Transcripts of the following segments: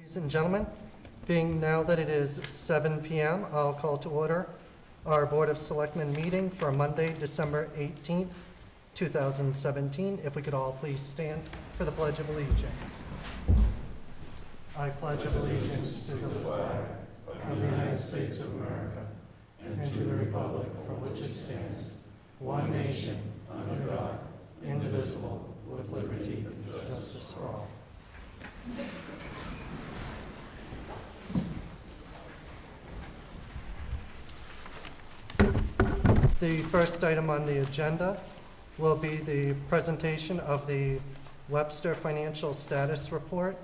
Ladies and gentlemen, being now that it is 7 p.m., I'll call to order our Board of Selectmen meeting for Monday, December 18th, 2017. If we could all please stand for the Pledge of Allegiance. I pledge allegiance to the flag of the United States of America and to the republic for which it stands, one nation, under God, indivisible, with liberty and justice for all. The first item on the agenda will be the presentation of the Webster Financial Status Report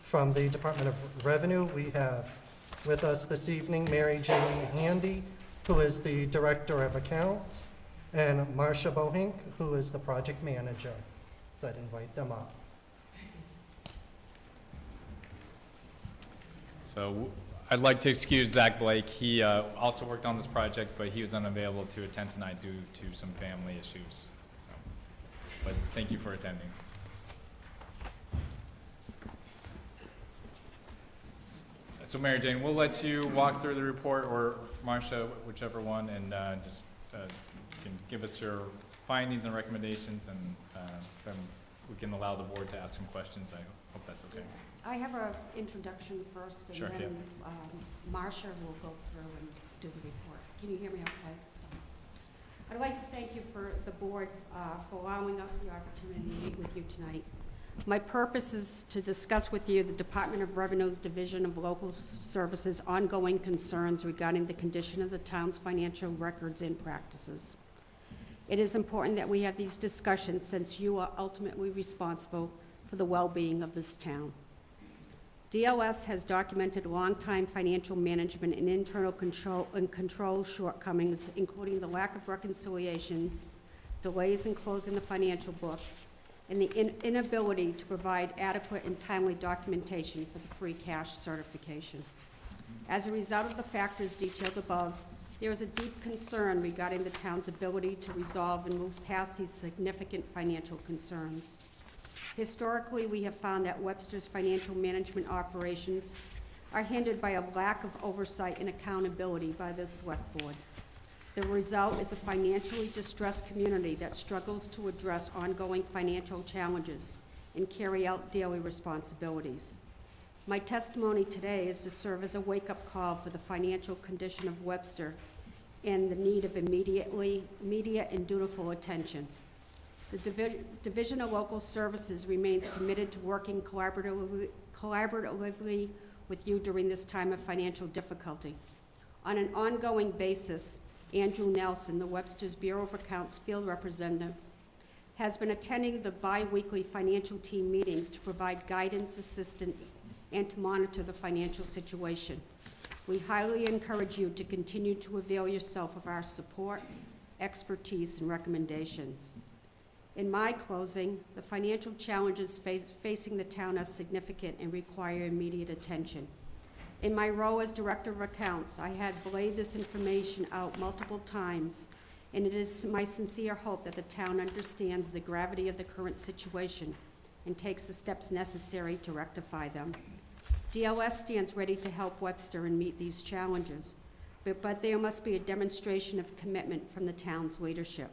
from the Department of Revenue. We have with us this evening Mary Jane Handy, who is the Director of Accounts, and Marcia Bohink, who is the Project Manager. So I'd invite them up. So I'd like to excuse Zach Blake. He also worked on this project, but he was unavailable to attend tonight due to some family issues. So, but thank you for attending. So Mary Jane, we'll let you walk through the report, or Marcia, whichever one, and just can give us your findings and recommendations, and then we can allow the board to ask some questions. I hope that's okay. I have an introduction first, and sure, then yeah. Marcia will go through and do the report. Can you hear me okay? I'd like to thank you for the board for allowing us the opportunity to meet with you tonight. My purpose is to discuss with you the Department of Revenue's Division of Local Services' ongoing concerns regarding the condition of the town's financial records and practices. It is important that we have these discussions since you are ultimately responsible for the well-being of this town. DLS has documented long-time financial management and internal control shortcomings, including the lack of reconciliations, delays in closing the financial books, and the inability to provide adequate and timely documentation for the free cash certification. As a result of the factors detailed above, there is a deep concern regarding the town's ability to resolve and move past these significant financial concerns. Historically, we have found that Webster's financial management operations are hindered by a lack of oversight and accountability by the Select Board. The result is a financially distressed community that struggles to address ongoing financial challenges and carry out daily responsibilities. My testimony today is to serve as a wake-up call for the financial condition of Webster and the need of immediate and dutiful attention. The Division of Local Services remains committed to working collaboratively with you during this time of financial difficulty. On an ongoing basis, Andrew Nelson, the Webster's Bureau of Accounts field representative, has been attending the bi-weekly financial team meetings to provide guidance, assistance, and to monitor the financial situation. We highly encourage you to continue to avail yourself of our support, expertise, and recommendations. In my closing, the financial challenges facing the town are significant and require immediate attention. In my role as Director of Accounts, I had laid this information out multiple times, and it is my sincere hope that the town understands the gravity of the current situation and takes the steps necessary to rectify them. DLS stands ready to help Webster and meet these challenges, but there must be a demonstration of commitment from the town's leadership.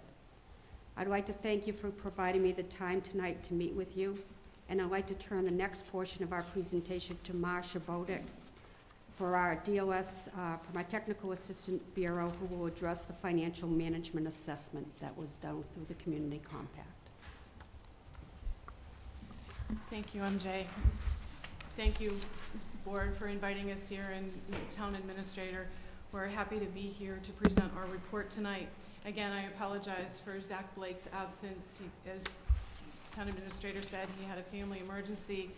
I'd like to thank you for providing me the time tonight to meet with you, and I'd like to turn the next portion of our presentation to Marcia Bohink for our DLS, for my Technical Assistant Bureau, who will address the financial management assessment that was done through the Community Compact. Thank you, MJ. Thank you, Board, for inviting us here, and the Town Administrator. We're happy to be here to present our report tonight. Again, I apologize for Zach Blake's absence. As Town Administrator said, he had a family emergency,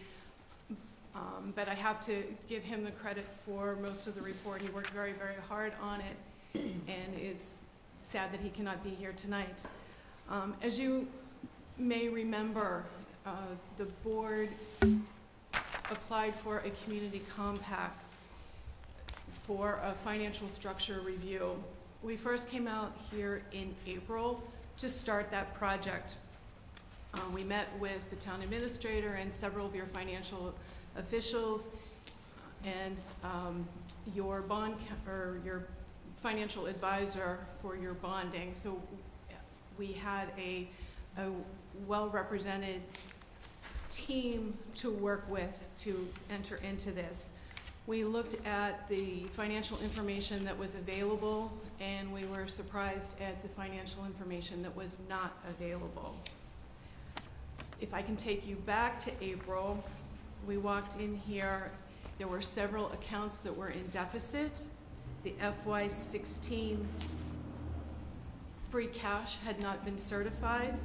but I have to give him the credit for most of the report. He worked very, very hard on it, and it's sad that he cannot be here tonight. As you may remember, the board applied for a community compact for a financial structure review. We first came out here in April to start that project. We met with the town administrator and several of your financial officials and your or your financial advisor for your bonding. So we had a well-represented team to work with to enter into this. We looked at the financial information that was available, and we were surprised at the financial information that was not available. If I can take you back to April, we walked in here, there were several accounts that were in deficit. The FY16 free cash had not been certified.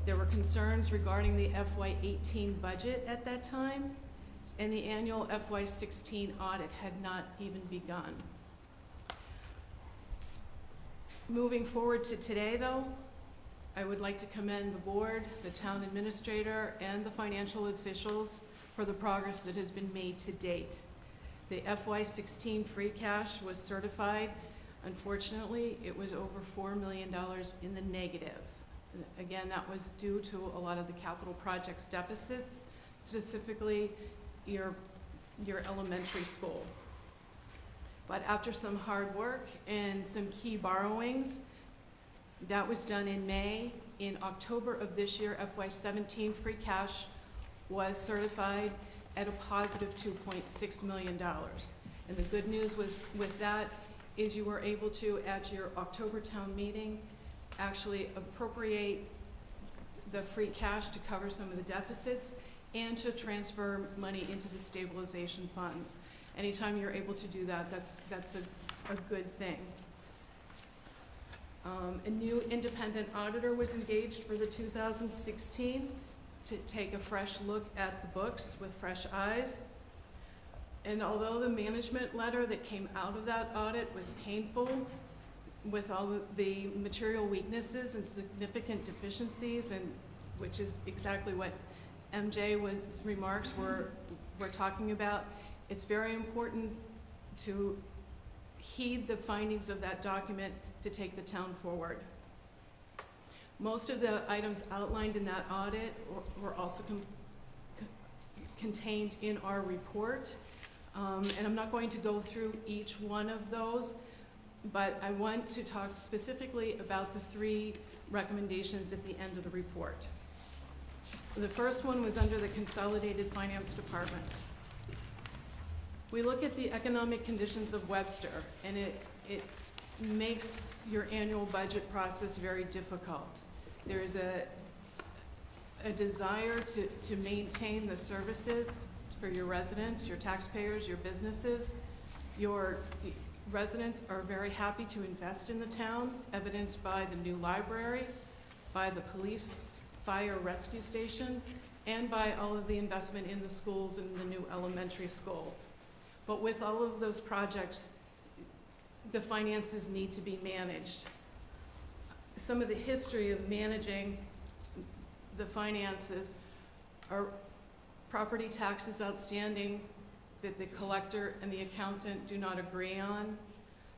There were concerns regarding the FY18 budget at that time, and the annual FY16 audit had not even begun. Moving forward to today, though, I would like to commend the board, the town administrator, and the financial officials for the progress that has been made to date. The FY16 free cash was certified. Unfortunately, it was over $4 million in the negative. Again, that was due to a lot of the capital projects deficits, specifically your elementary school. But after some hard work and some key borrowings, that was done in May. In October of this year, FY17 free cash was certified at a positive $2.6 million. And the good news with that is you were able to, at your October town meeting, actually appropriate the free cash to cover some of the deficits and to transfer money into the stabilization fund. Anytime you're able to do that, that's a good thing. A new independent auditor was engaged for the 2016 to take a fresh look at the books with fresh eyes. And although the management letter that came out of that audit was painful, with all the material weaknesses and significant deficiencies, and which is exactly what MJ's remarks were talking about, it's very important to heed the findings of that document to take the town forward. Most of the items outlined in that audit were also contained in our report. And I'm not going to go through each one of those, but I want to talk specifically about the 3 recommendations at the end of the report. The first one was under the Consolidated Finance Department. We look at the economic conditions of Webster, and it makes your annual budget process very difficult. There's a desire to maintain the services for your residents, your taxpayers, your businesses. Your residents are very happy to invest in the town, evidenced by the new library, by the police fire rescue station, and by all of the investment in the schools and the new elementary school. But with all of those projects, the finances need to be managed. Some of the history of managing the finances are property taxes outstanding that the collector and the accountant do not agree on,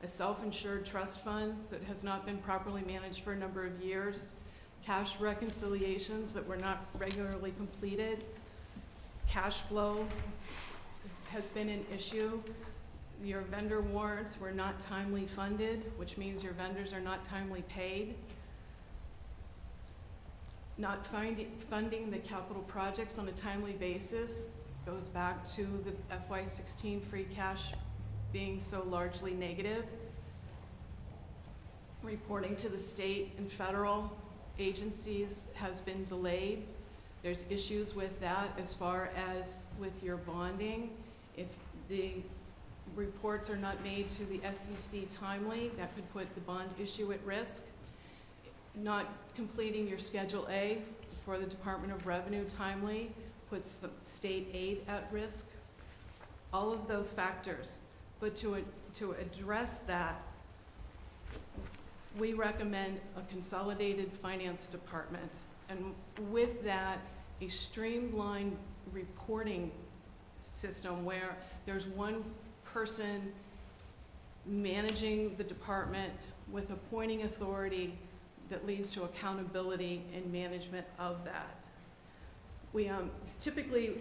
a self-insured trust fund that has not been properly managed for a number of years, cash reconciliations that were not regularly completed, cash flow has been an issue. Your vendor warrants were not timely funded, which means your vendors are not timely paid. Not funding the capital projects on a timely basis goes back to the FY16 free cash being so largely negative. Reporting to the state and federal agencies has been delayed. There's issues with that as far as with your bonding. If the reports are not made to the SEC timely, that could put the bond issue at risk. Not completing your Schedule A for the Department of Revenue timely puts state aid at risk. All of those factors. But to address that, we recommend a consolidated finance department. And with that, a streamlined reporting system where there's one person managing the department with appointing authority that leads to accountability and management of that. We typically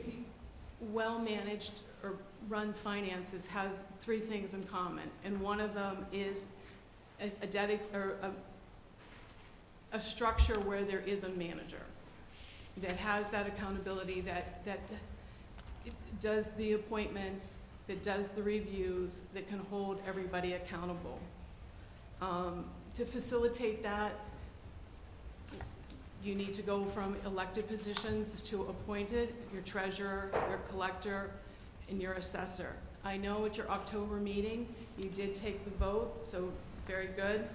well-managed or run finances have three things in common, and one of them is a structure where there is a manager that has that accountability, that does the appointments, that does the reviews, that can hold everybody accountable. To facilitate that, you need to go from elected positions to appointed, your treasurer, your collector, and your assessor. I know at your October meeting, you did take the vote, so very good.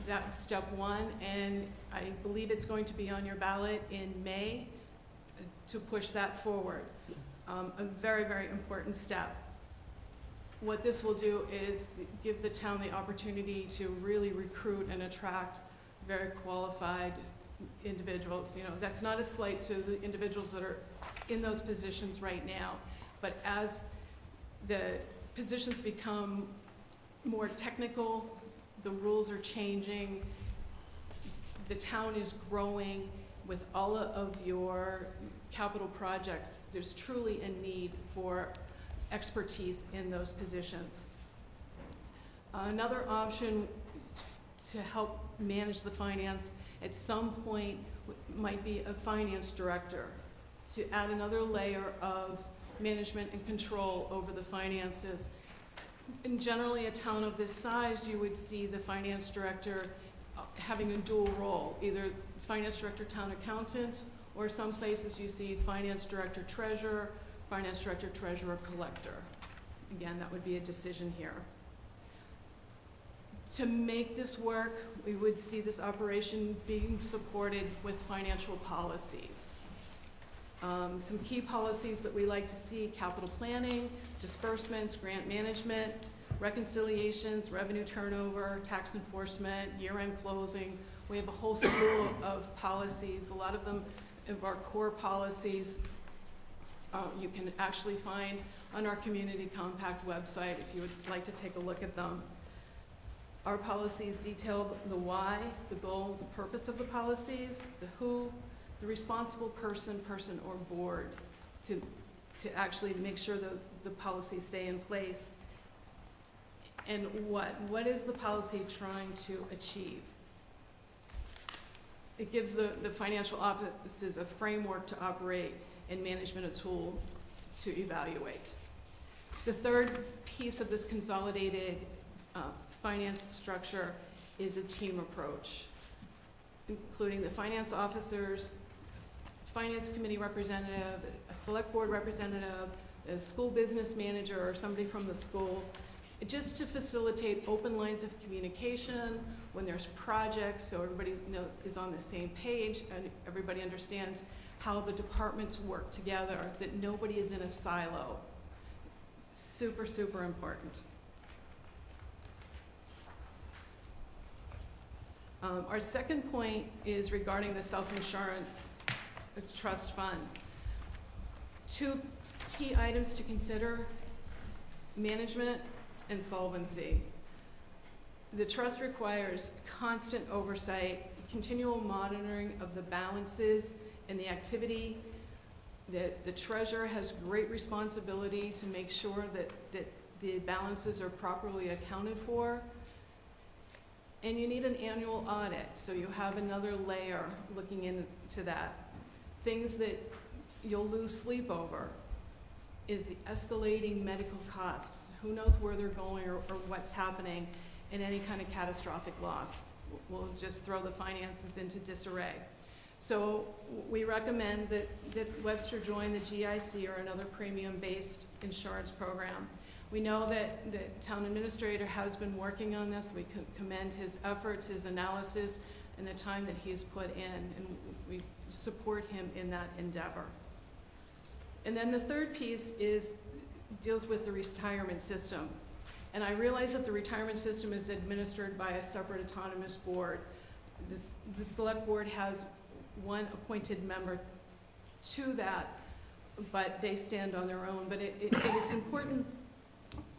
That's step one, and I believe it's going to be on your ballot in May to push that forward. A very, very important step. What this will do is give the town the opportunity to really recruit and attract very qualified individuals. You know, that's not a slight to the individuals that are in those positions right now, but as the positions become more technical, the rules are changing, the town is growing with all of your capital projects. There's truly a need for expertise in those positions. Another option to help manage the finance at some point might be a finance director, to add another layer of management and control over the finances. And generally, a town of this size, you would see the finance director having a dual role, either finance director, town accountant, or some places you see finance director, treasurer, finance director, treasurer, collector. Again, that would be a decision here. To make this work, we would see this operation being supported with financial policies. Some key policies that we like to see: capital planning, disbursements, grant management, reconciliations, revenue turnover, tax enforcement, year-end closing. We have a whole slew of policies. A lot of them of our core policies you can actually find on our Community Compact website if you would like to take a look at them. Our policies detail the why, the goal, the purpose of the policies, the who, the responsible person or board to actually make sure the policies stay in place. And what is the policy trying to achieve? It gives the financial offices a framework to operate and management a tool to evaluate. The third piece of this consolidated finance structure is a team approach, including the finance officers, finance committee representative, a select board representative, a school business manager, or somebody from the school, just to facilitate open lines of communication when there's projects, so everybody is on the same page and everybody understands how the departments work together, that nobody is in a silo. Super, super important. Our second point is regarding the self-insurance trust fund. Two key items to consider: management and solvency. The trust requires constant oversight, continual monitoring of the balances and the activity. The treasurer has great responsibility to make sure that the balances are properly accounted for. And you need an annual audit, so you have another layer looking into that. Things that you'll lose sleep over is the escalating medical costs. Who knows where they're going or what's happening, and any kind of catastrophic loss will just throw the finances into disarray. So we recommend that Webster join the GIC or another premium-based insurance program. We know that the town administrator has been working on this. We commend his efforts, his analysis, and the time that he has put in, and we support him in that endeavor. And then the third piece deals with the retirement system. And I realize that the retirement system is administered by a separate autonomous board. The select board has one appointed member to that, but they stand on their own. But it's important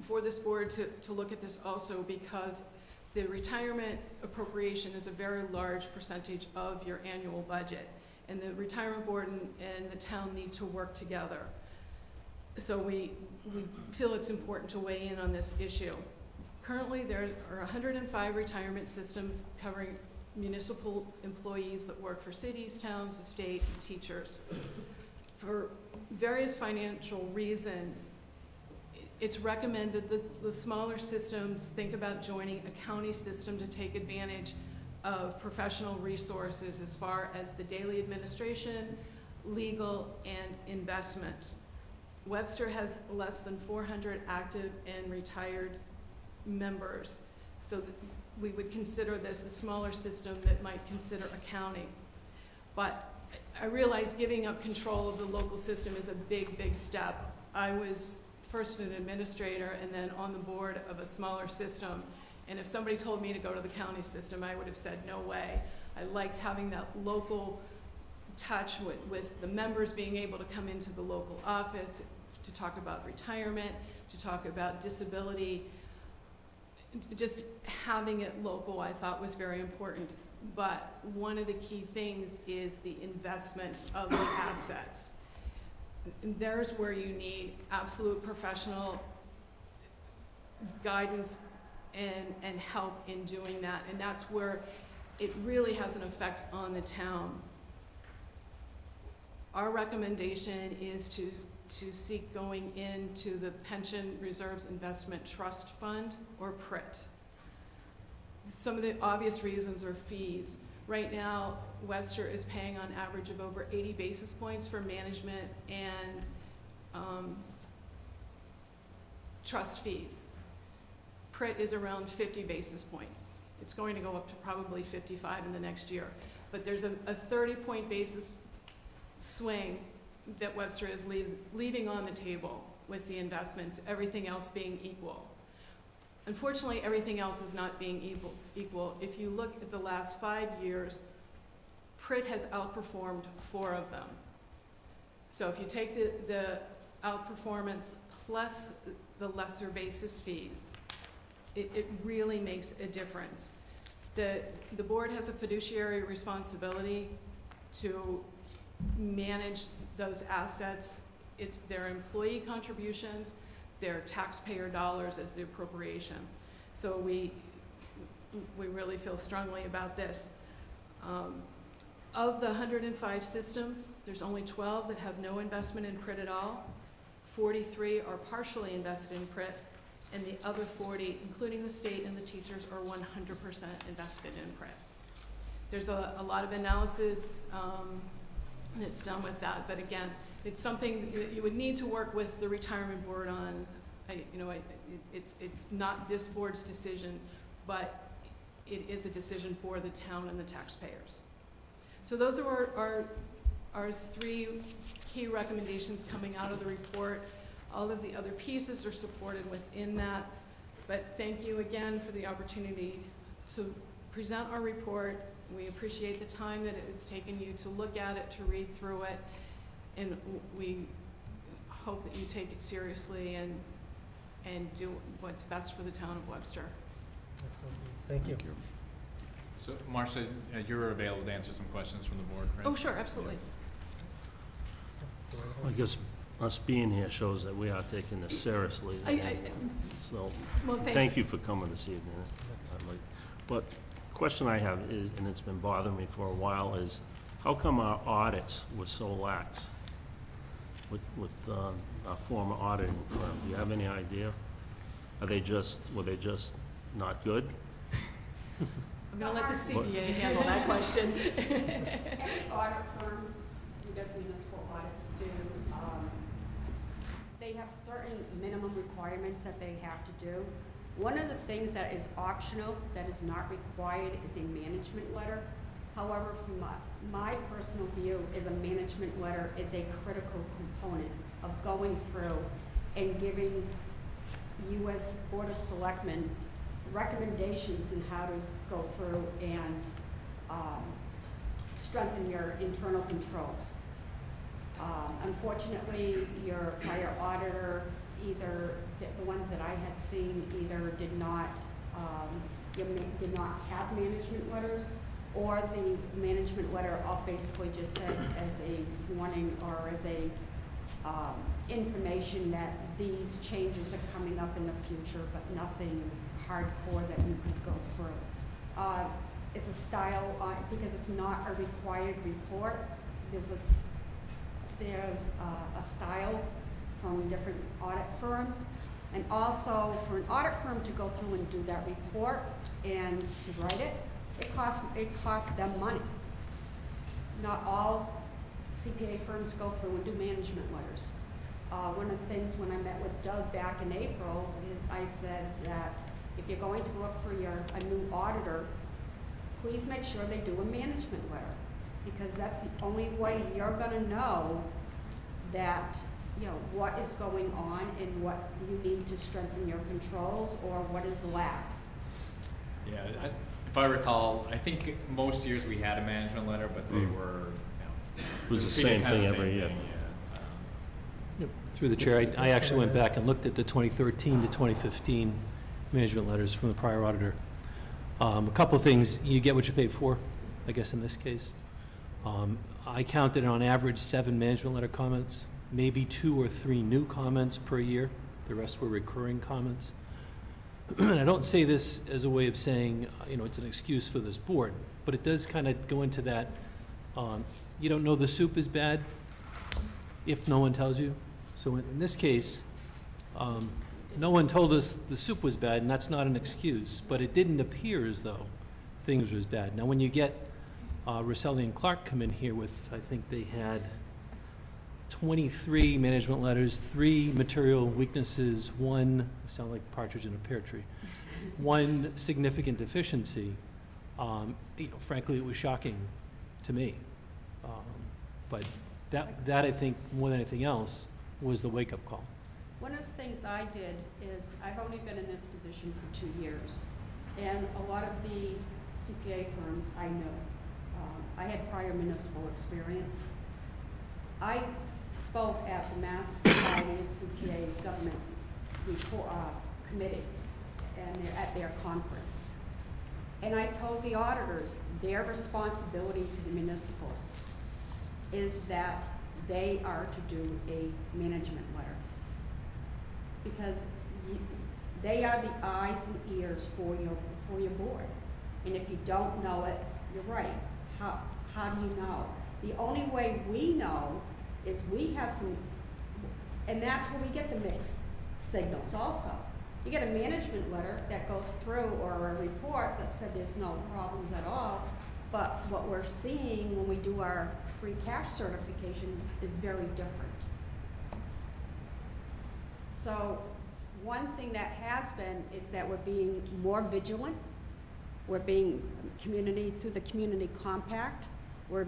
for this board to look at this also, because the retirement appropriation is a very large percentage of your annual budget, and the retirement board and the town need to work together. So we feel it's important to weigh in on this issue. Currently, there are 105 retirement systems covering municipal employees that work for cities, towns, the state, and teachers. For various financial reasons, it's recommended that the smaller systems think about joining a county system to take advantage of professional resources as far as the daily administration, legal, and investment. Webster has less than 400 active and retired members, so we would consider this a smaller system that might consider accounting. But I realize giving up control of the local system is a big, big step. I was first an administrator and then on the board of a smaller system, and if somebody told me to go to the county system, I would have said no way. I liked having that local touch with the members being able to come into the local office to talk about retirement, to talk about disability. Just having it local I thought was very important. But one of the key things is the investments of the assets. There's where you need absolute professional guidance and help in doing that. And that's where it really has an effect on the town. Our recommendation is to seek going into the Pension Reserves Investment Trust Fund, or PRIT. Some of the obvious reasons are fees. Right now, Webster is paying on average of over 80 basis points for management and trust fees. PRIT is around 50 basis points. It's going to go up to probably 55 in the next year. But there's a 30-point basis swing that Webster is leaving on the table with the investments, everything else being equal. Unfortunately, everything else is not being equal. If you look at the last 5 years, PRIT has outperformed 4 of them. So if you take the outperformance plus the lesser basis fees, it really makes a difference. The board has a fiduciary responsibility to manage those assets. It's their employee contributions, their taxpayer dollars as the appropriation. So we really feel strongly about this. Of the 105 systems, there's only 12 that have no investment in PRIT at all. 43 are partially invested in PRIT, and the other 40, including the state and the teachers, are 100% invested in PRIT. There's a lot of analysis that's done with that, but again, it's something that you would need to work with the retirement board on. It's not this board's decision, but it is a decision for the town and the taxpayers. So those are our 3 key recommendations coming out of the report. All of the other pieces are supported within that, but thank you again for the opportunity to present our report. We appreciate the time that it has taken you to look at it, to read through it, and we hope that you take it seriously and do what's best for the town of Webster. Thank you. So, Marcia, you're available to answer some questions from the board, right? Oh, sure, absolutely. I guess us being here shows that we are taking this seriously. So, well, thank you for coming this evening. But question I have is, and it's been bothering me for a while, is how come our audits were so lax with our former auditing firm? Do you have any idea? Were they just not good? I'm going to let the CPA handle that question. Every audit firm who does municipal audits do, they have certain minimum requirements that they have to do. One of the things that is optional, that is not required, is a management letter. However, from my personal view, is a management letter is a critical component of going through and giving you as Board of Selectmen recommendations in how to go through and strengthen your internal controls. Unfortunately, your prior auditor, either the ones that I had seen, either did not have management letters, or the management letter basically just said as a warning or as a information that these changes are coming up in the future, but nothing hardcore that you could go through. It's a style, because it's not a required report, there's a style from different audit firms. And also, for an audit firm to go through and do that report and to write it, it costs them money. Not all CPA firms go through and do management letters. One of the things when I met with Doug back in April, I said that if you're going to look for a new auditor, please make sure they do a management letter, because that's the only way you're gonna know that, you know, what is going on and what you need to strengthen your controls or what is lax. Yeah, if I recall, I think most years we had a management letter, but they were, It was the same thing every year. Through the chair, I actually went back and looked at the 2013 to 2015 management letters from the prior auditor. A couple of things, you get what you pay for, I guess in this case. I counted on average 7 management letter comments, maybe 2 or 3 new comments per year. The rest were recurring comments. And I don't say this as a way of saying, it's an excuse for this board, but it does kind of go into that, you don't know the soup is bad if no one tells you. So in this case, no one told us the soup was bad, and that's not an excuse, but it didn't appear as though things was bad. Now, when you get Rosselli and Clark come in here with, I think they had 23 management letters, 3 material weaknesses, 1, I sound like partridge in a pear tree, 1 significant deficiency, frankly, it was shocking to me. But that I think, more than anything else, was the wake-up call. One of the things I did is, I've only been in this position for 2 years, and a lot of the CPA firms I know. I had prior municipal experience. I spoke at the Mass Society of CPA's government committee and at their conference. And I told the auditors their responsibility to the municipals is that they are to do a management letter. Because they are the eyes and ears for your board. And if you don't know it, you're right. How do you know? The only way we know is we have some, and that's where we get the mixed signals also. You get a management letter that goes through, or a report that said there's no problems at all, but what we're seeing when we do our free cash certification is very different. So one thing that has been is that we're being more vigilant. We're being through the community compact. We're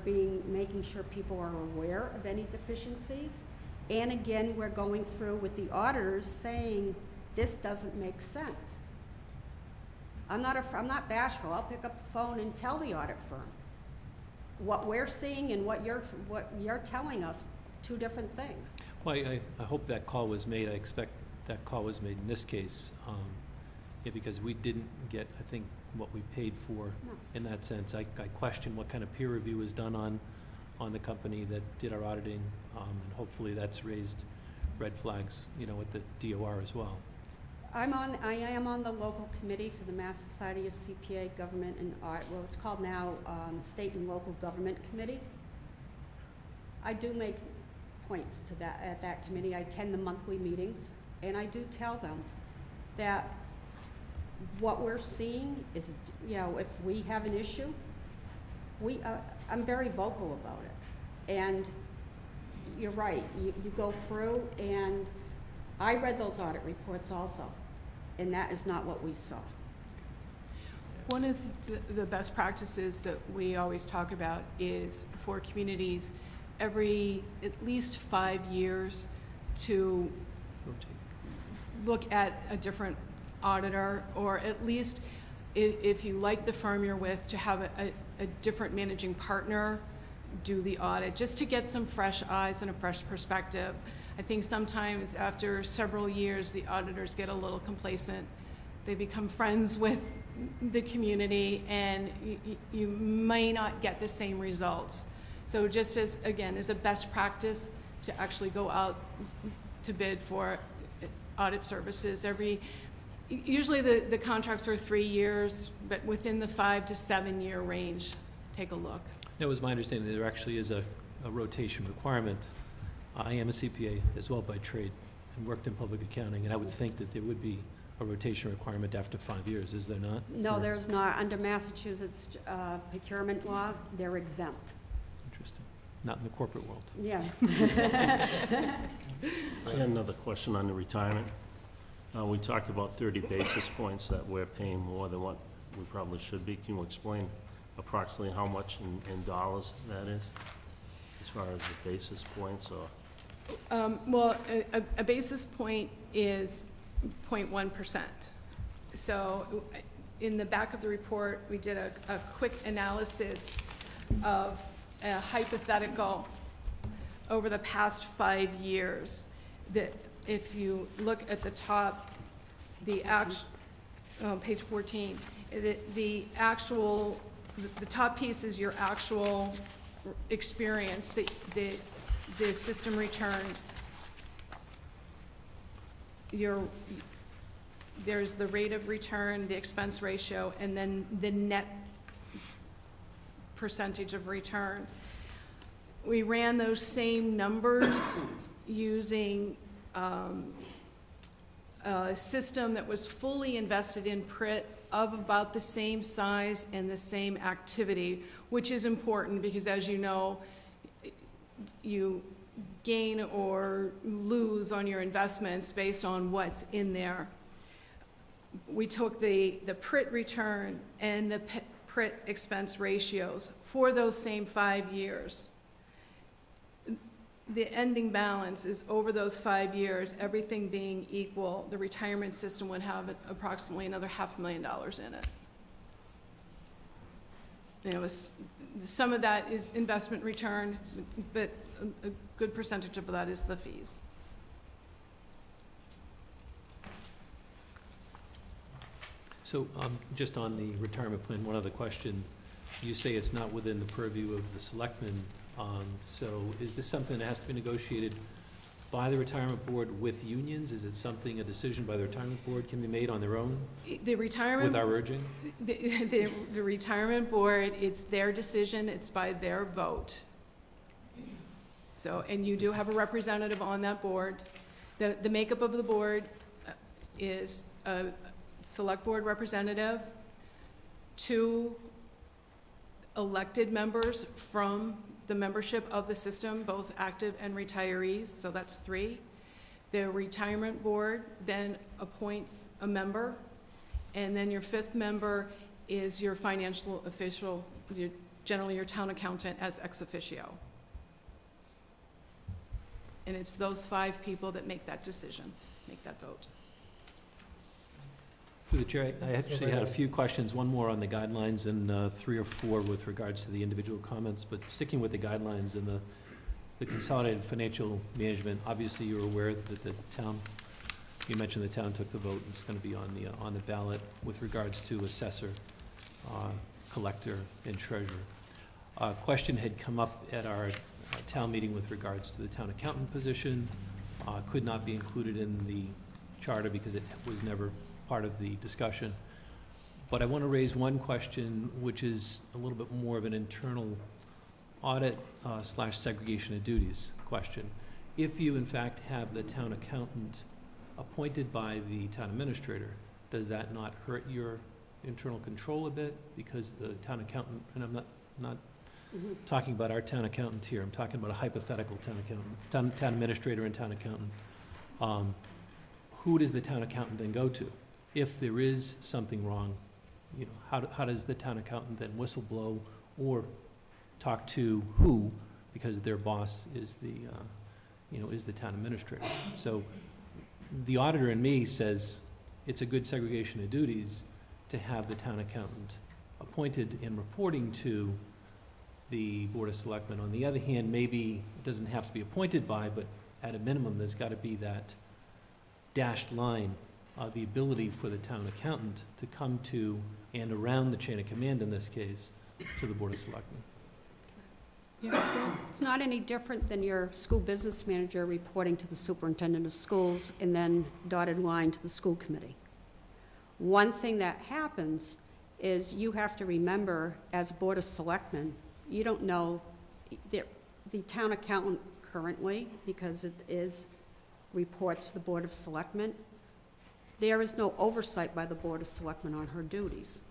making sure people are aware of any deficiencies. And again, we're going through with the auditors saying, this doesn't make sense. I'm not bashful. I'll pick up the phone and tell the audit firm what we're seeing and what you're telling us, 2 different things. Well, I hope that call was made. I expect that call was made in this case, because we didn't get, I think, what we paid for in that sense. I question what kind of peer review was done on the company that did our auditing, and hopefully that's raised red flags, with the DOR as well. I am on the local committee for the Mass Society of CPA Government and Audit. Well, it's called now State and Local Government Committee. I do make points to that at that committee. I attend the monthly meetings, and I do tell them that what we're seeing is, if we have an issue, I'm very vocal about it. And you're right, you go through, and I read those audit reports also, and that is not what we saw. One of the best practices that we always talk about is for communities every at least 5 years to look at a different auditor, or at least if you like the firm you're with, to have a different managing partner do the audit, just to get some fresh eyes and a fresh perspective. I think sometimes after several years, the auditors get a little complacent. They become friends with the community, and you may not get the same results. So just as a best practice, to actually go out to bid for audit services. Usually the contracts are 3 years, but within the 5 to 7 year range, take a look. It was my understanding that there actually is a rotation requirement. I am a CPA as well by trade and worked in public accounting, and I would think that there would be a rotation requirement after 5 years, is there not? No, there's not. Under Massachusetts procurement law, they're exempt. Interesting. Not in the corporate world. Yeah. I had another question on the retirement. We talked about 30 basis points that we're paying more than what we probably should be. Can you explain approximately how much in dollars that is, as far as the basis points or? Well, a basis point is 0.1%. So in the back of the report, we did a quick analysis of a hypothetical over the past 5 years, that if you look at the top, page 14, the top piece is your actual experience that the system returned. There's the rate of return, the expense ratio, and then the net percentage of return. We ran those same numbers using a system that was fully invested in PRIT of about the same size and the same activity, which is important because, as you know, you gain or lose on your investments based on what's in there. We took the PRIT return and the PRIT expense ratios for those same 5 years. The ending balance is over those 5 years, everything being equal, the retirement system would have approximately another $500,000 in it. And it was, some of that is investment return, but a good percentage of that is the fees. So just on the retirement plan, one other question. You say it's not within the purview of the selectmen. So is this something that has to be negotiated by the retirement board with unions? Is it something, a decision by the retirement board can be made on their own The retirement, with our urging? the retirement board, it's their decision, it's by their vote. So, and you do have a representative on that board. The makeup of the board is a select board representative, 2 elected members from the membership of the system, both active and retirees, so that's 3. The retirement board then appoints a member, and then your 5th member is your financial official, generally your town accountant as ex officio. And it's those 5 people that make that decision, make that vote. Through the chair, I actually had a few questions, one more on the guidelines and 3 or 4 with regards to the individual comments, but sticking with the guidelines and the consolidated financial management, obviously you're aware that the town, you mentioned the town took the vote, and it's going to be on the ballot with regards to assessor, collector, and treasurer. A question had come up at our town meeting with regards to the town accountant position, could not be included in the charter because it was never part of the discussion. But I want to raise one question, which is a little bit more of an internal audit / segregation of duties question. If you in fact have the town accountant appointed by the town administrator, does that not hurt your internal control a bit? Because the town accountant, and I'm not talking about our town accountant here, I'm talking about a hypothetical town accountant, town administrator and town accountant. Who does the town accountant then go to? If there is something wrong, you know, how does the town accountant then whistleblow or talk to who? Because their boss is the town administrator. So the auditor in me says it's a good segregation of duties to have the town accountant appointed and reporting to the Board of Selectmen. On the other hand, maybe it doesn't have to be appointed by, but at a minimum, there's got to be that dashed line, the ability for the town accountant to come to and around the chain of command, in this case, to the Board of Selectmen. It's not any different than your school business manager reporting to the superintendent of schools and then dotted line to the school committee. One thing that happens is you have to remember, as Board of Selectmen, you don't know, the town accountant currently, because it is reports to the Board of Selectmen, there is no oversight by the Board of Selectmen on her duties.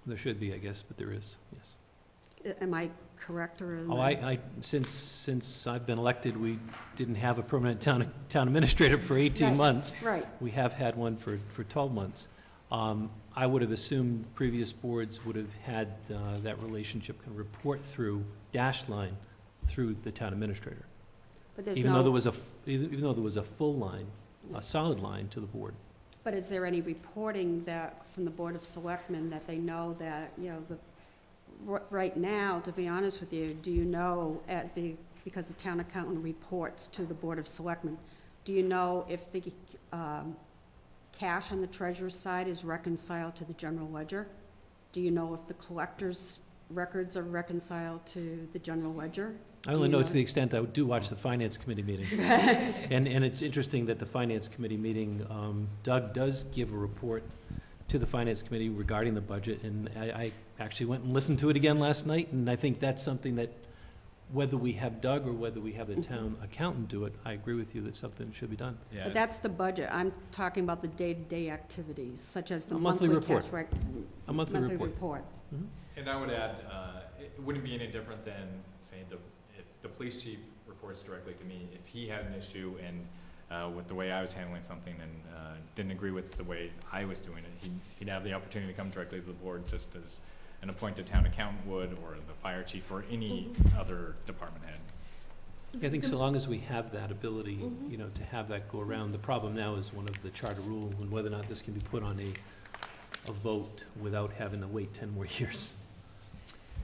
There should be, I guess, but there is, yes. Am I correct or? Oh, since I've been elected, we didn't have a permanent town administrator for 18 Right. months. Right. We have had one for 12 months. I would have assumed previous boards would have had that relationship can report through dashed line through the town administrator. But there's Even though there no, was even though there was a full line, a solid line to the board. but is there any reporting that, from the Board of Selectmen, that they know that, you know, right now, to be honest with you, do you know, because the town accountant reports to the Board of Selectmen, do you know if the cash on the treasurer's side is reconciled to the general ledger? Do you know if the collector's records are reconciled to the general ledger? I only know to the extent I do watch the Finance Committee meeting. And it's interesting that the Finance Committee meeting, Doug does give a report to the Finance Committee regarding the budget, and I actually went and listened to it again last night, and I think that's something that, whether we have Doug or whether we have the town accountant do it, I agree with you that something should be done. Yeah. But that's the budget. I'm talking about the day-to-day activities, such as the A monthly monthly report. cash rec. A monthly report. report. Mhm. And I would add, it wouldn't be any different than, say, if the police chief reports directly to me. If he had an issue and with the way I was handling something and didn't agree with the way I was doing it, he'd have the opportunity to come directly to the board, just as an appointed town accountant would, or the fire chief, or any other department head. I think so long as we have that ability, Mhm. you know, to have that go around. The problem now is one of the charter rule, and whether or not this can be put on a vote without having to wait 10 more years.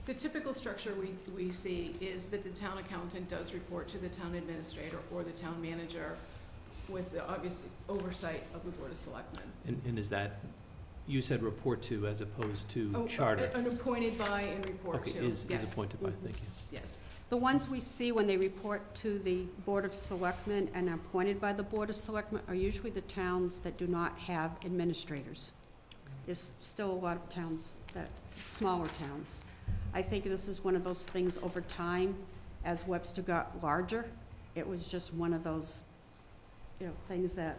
The typical structure we see is that the town accountant does report to the town administrator or the town manager with the obvious oversight of the Board of Selectmen. And is that, you said report to as opposed to Oh, charter? An appointed by and report Okay, to. is Yes. appointed by, Mhm. thank you. Yes. The ones we see when they report to the Board of Selectmen and are appointed by the Board of Selectmen are usually the towns that do not have administrators. There's still a lot of towns smaller towns. I think this is one of those things over time, as Webster got larger, it was just one of those, things that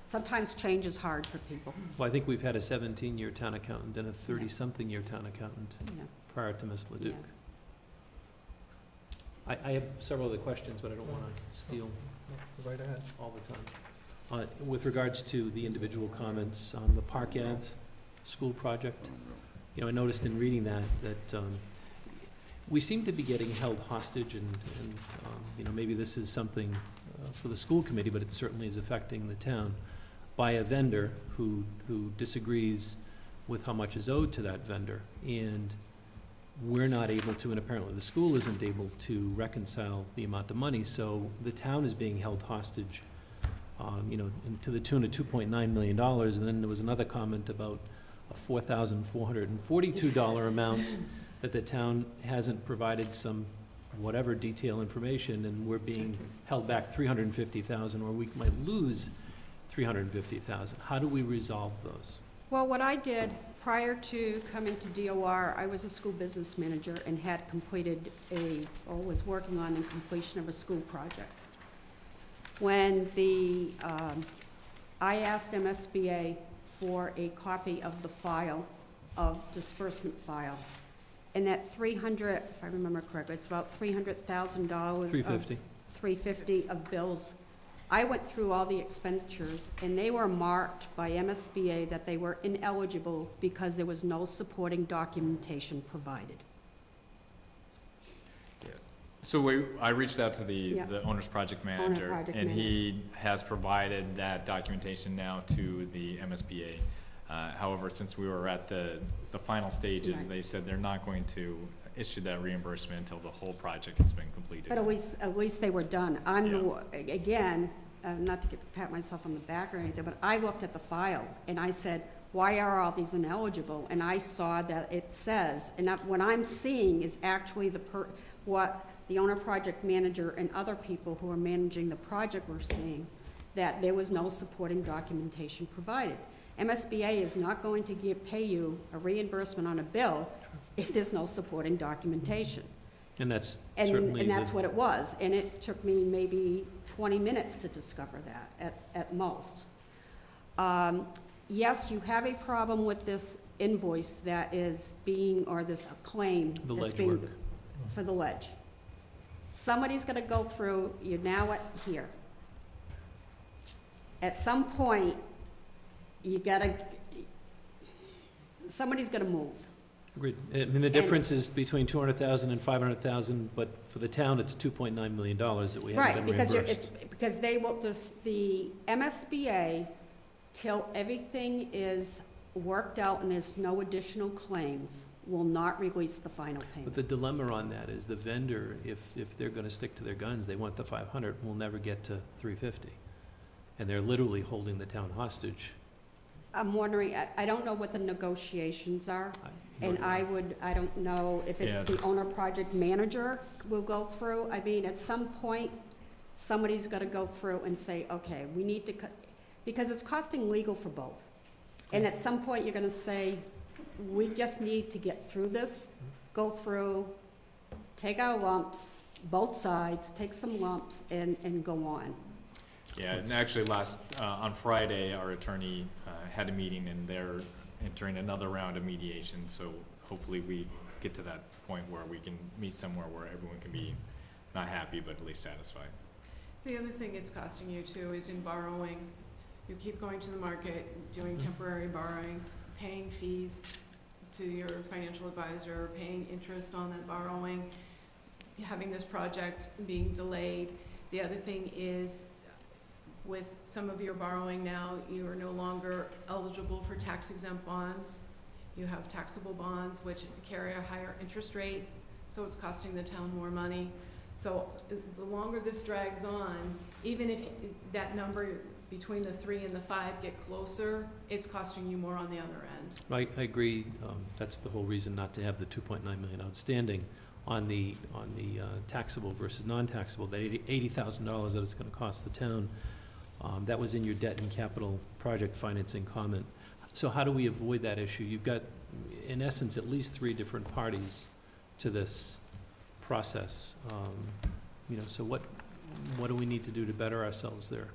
sometimes change is hard for people. Well, I think we've had a 17-year town accountant and a 30-something-year town accountant Yeah. prior to Ms. Leduc. Yeah. I have several other questions, but I don't want to steal Right ahead. all the time. With regards to the individual comments on the Park Ave school project, I noticed in reading that we seem to be getting held hostage, and maybe this is something for the school committee, but it certainly is affecting the town, by a vendor who disagrees with how much is owed to that vendor. And we're not able to, and apparently the school isn't able to reconcile the amount of money, so the town is being held hostage, to the tune of $2.9 million. And then there was another comment about a $4,442 amount that the town hasn't provided some whatever detail information, and we're being held back $350,000, or we might lose $350,000. How do we resolve those? Well, what I did prior to coming to DOR, I was a school business manager and had completed was working on the completion of a school project. When I asked MSBA for a copy of the file, of disbursement file, and that 300, if I remember correctly, it's about $300,000. $350,000. $350,000 of bills. I went through all the expenditures, and they were marked by MSBA that they were ineligible because there was no supporting documentation provided. So I reached out to the Yeah. owner's project manager, project and he has provided that documentation now to the MSBA. However, since we were at the final stages, Right. they said they're not going to issue that reimbursement until the whole project has been completed. But at least they were done. Again, not to pat myself on the back or anything, but I looked at the file, and I said, why are all these ineligible? And I saw that it says, and what I'm seeing is actually what the owner project manager and other people who are managing the project were seeing, that there was no supporting documentation provided. MSBA is not going to pay you a reimbursement on a bill if there's no supporting documentation. And that's And, certainly and that's the- what it was, and it took me maybe 20 minutes to discover that, at most. Yes, you have a problem with this invoice that is being, or this claim The that's ledge being, work. for the ledge. Somebody's gonna go through, you're now here. At some point, somebody's gonna move. Agreed. I mean, the difference is between 200,000 and 500,000, but for the town, it's $2.9 million that we haven't been Right, reimbursed. because they will, the MSBA, till everything is worked out and there's no additional claims, will not release the final But payment. the dilemma on that is the vendor, if they're gonna stick to their guns, they want the 500, will never get to 350. And they're literally holding the town hostage. I'm wondering, I don't know what the negotiations are, and I don't know if it's Yeah. the owner project manager will go through. I mean, at some point, somebody's gotta go through and say, okay, we need to, because it's costing legal for both. And at some point, you're gonna say, we just need to get through this, go through, take our lumps, both sides, take some lumps and go on. Yeah, and actually on Friday, our attorney had a meeting and they're entering another round of mediation, so hopefully we get to that point where we can meet somewhere where everyone can be not happy, but at least satisfied. The other thing it's costing you too is in borrowing. You keep going to the market, doing temporary borrowing, paying fees to your financial advisor, paying interest on that borrowing, having this project being delayed. The other thing is, with some of your borrowing now, you are no longer eligible for tax-exempt bonds. You have taxable bonds which carry a higher interest rate, so it's costing the town more money. So the longer this drags on, even if that number between the 3 and the 5 get closer, it's costing you more on the other end. I agree, that's the whole reason not to have the 2.9 million outstanding on the taxable versus non-taxable, that $80,000 that it's gonna cost the town. That was in your debt and capital project financing comment. So how do we avoid that issue? You've got, in essence, at least 3 different parties to this process. So what do we need to do to better ourselves there?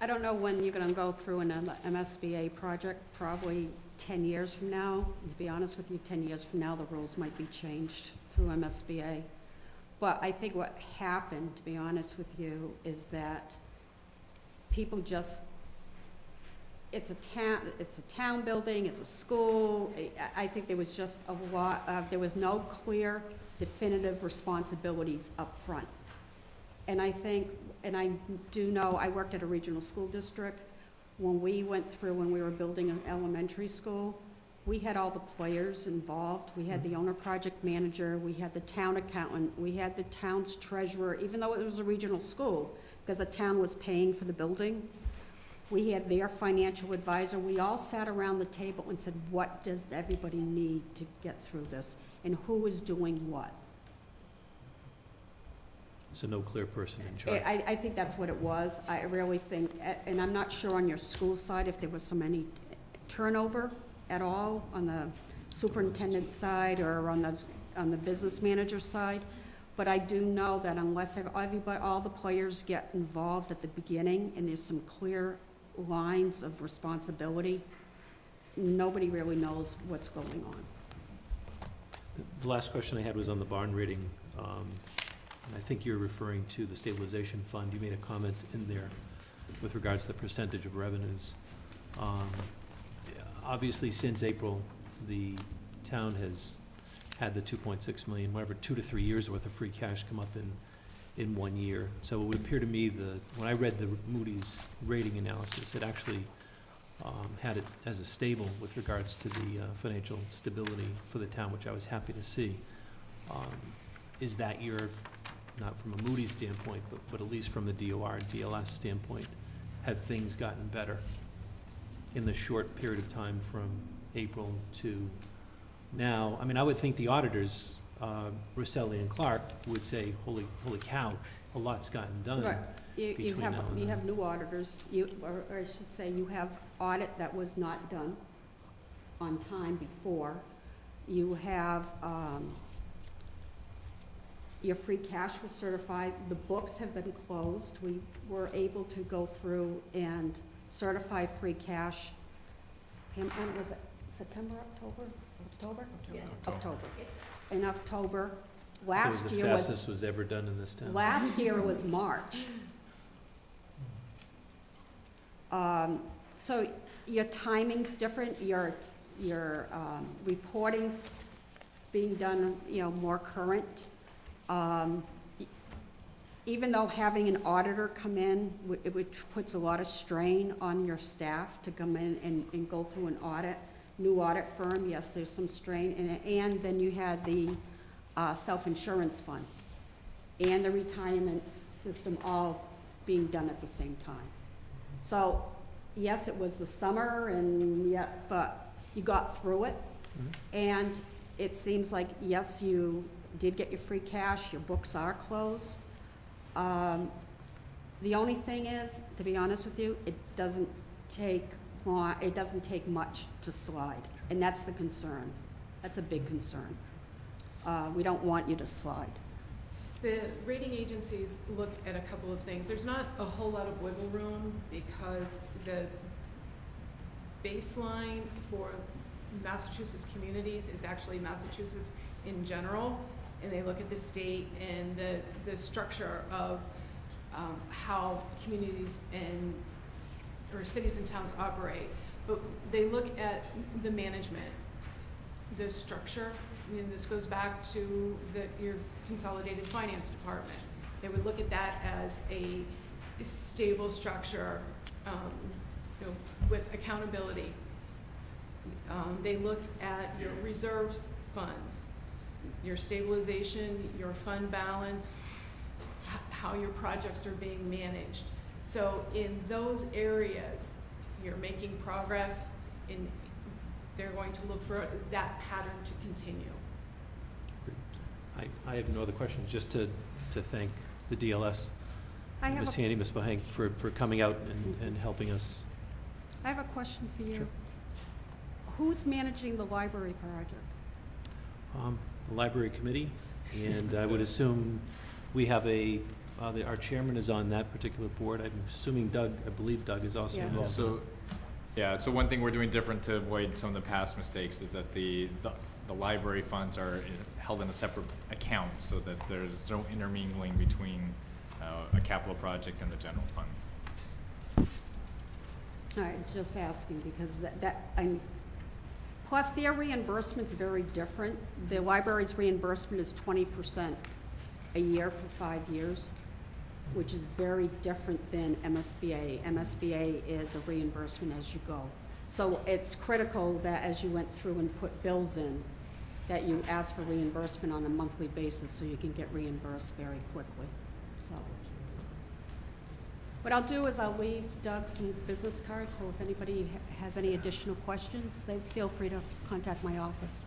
I don't know when you're gonna go through an MSBA project, probably 10 years from now. To be honest with you, 10 years from now, the rules might be changed through MSBA. But I think what happened, to be honest with you, is that people just, it's a town building, it's a school. I think there was just a lot of, there was no clear, definitive responsibilities up front. And I think, and I do know, I worked at a regional school district. When we went through, when we were building an elementary school, we had all the players involved. We had the owner project manager, we had the town accountant, we had the town's treasurer, even though it was a regional school, because the town was paying for the building. We had their financial advisor. We all sat around the table and said, what does everybody need to get through this? And who is doing what? So no clear person in charge. I think that's what it was. I really think, and I'm not sure on your school side if there was any turnover at all on the superintendent side or on the business manager side. But I do know that unless everybody, all the players get involved at the beginning and there's some clear lines of responsibility, nobody really knows what's going on. The last question I had was on the barn rating. And I think you're referring to the stabilization fund. You made a comment in there with regards to the percentage of revenues. Obviously, since April, the town has had the 2.6 million, whatever, 2 to 3 years worth of free cash come up in 1 year. So it would appear to me when I read the Moody's rating analysis, it actually had it as a stable with regards to the financial stability for the town, which I was happy to see. Is that your, not from a Moody's standpoint, but at least from the DOR and DLS standpoint, have things gotten better? in the short period of time from April to now. I mean, I would think the auditors, Rosselli and Clark, would say, holy cow, a lot's gotten done. Right. You between have, now and you then. have new auditors, or I should say, you have audit that was not done on time before. You have, your free cash was certified, the books have been closed. We were able to go through and certify free cash. And was it September, October? Yes. October. In October. It was Last the year was, fastest was ever done in this town. last year was March. So your timing's different, your reporting's being done, more current. Even though having an auditor come in, which puts a lot of strain on your staff to come in and go through an audit, new audit firm, yes, there's some strain in it. And then you had the self-insurance fund and the retirement system all being done at the same time. So, yes, it was the summer but you got through it. And it seems like, yes, you did get your free cash, your books are closed. The only thing is, to be honest with you, it doesn't take much to slide, and that's the concern. That's a big concern. We don't want you to slide. The rating agencies look at a couple of things. There's not a whole lot of wiggle room because the baseline for Massachusetts communities is actually Massachusetts in general, and they look at the state and the structure of how communities or cities and towns operate. But they look at the management, the structure. And this goes back to your consolidated finance department. They would look at that as a stable structure, with accountability. They look at your reserves funds, your stabilization, your fund balance, how your projects are being managed. So in those areas, you're making progress, and they're going to look for that pattern to continue. I have no other questions, just to thank the DLS, Ms. Handy, Ms. Bohank, for coming out and helping us. I have a question for you. Sure. Who's managing the library project? The library committee, and I would assume we have our chairman is on that particular board. I'm assuming I believe Doug is also Yeah. involved. So one thing we're doing different to avoid some of the past mistakes is that the library funds are held in a separate account so that there's no intermingling between a capital project and the general fund. All right, just asking because plus their reimbursement's very different. The library's reimbursement is 20% a year for 5 years, which is very different than MSBA. MSBA is a reimbursement as you go. So it's critical that as you went through and put bills in, that you ask for reimbursement on a monthly basis so you can get reimbursed very quickly. So what I'll do is I'll leave Doug some business cards, so if anybody has any additional questions, they feel free to contact my office.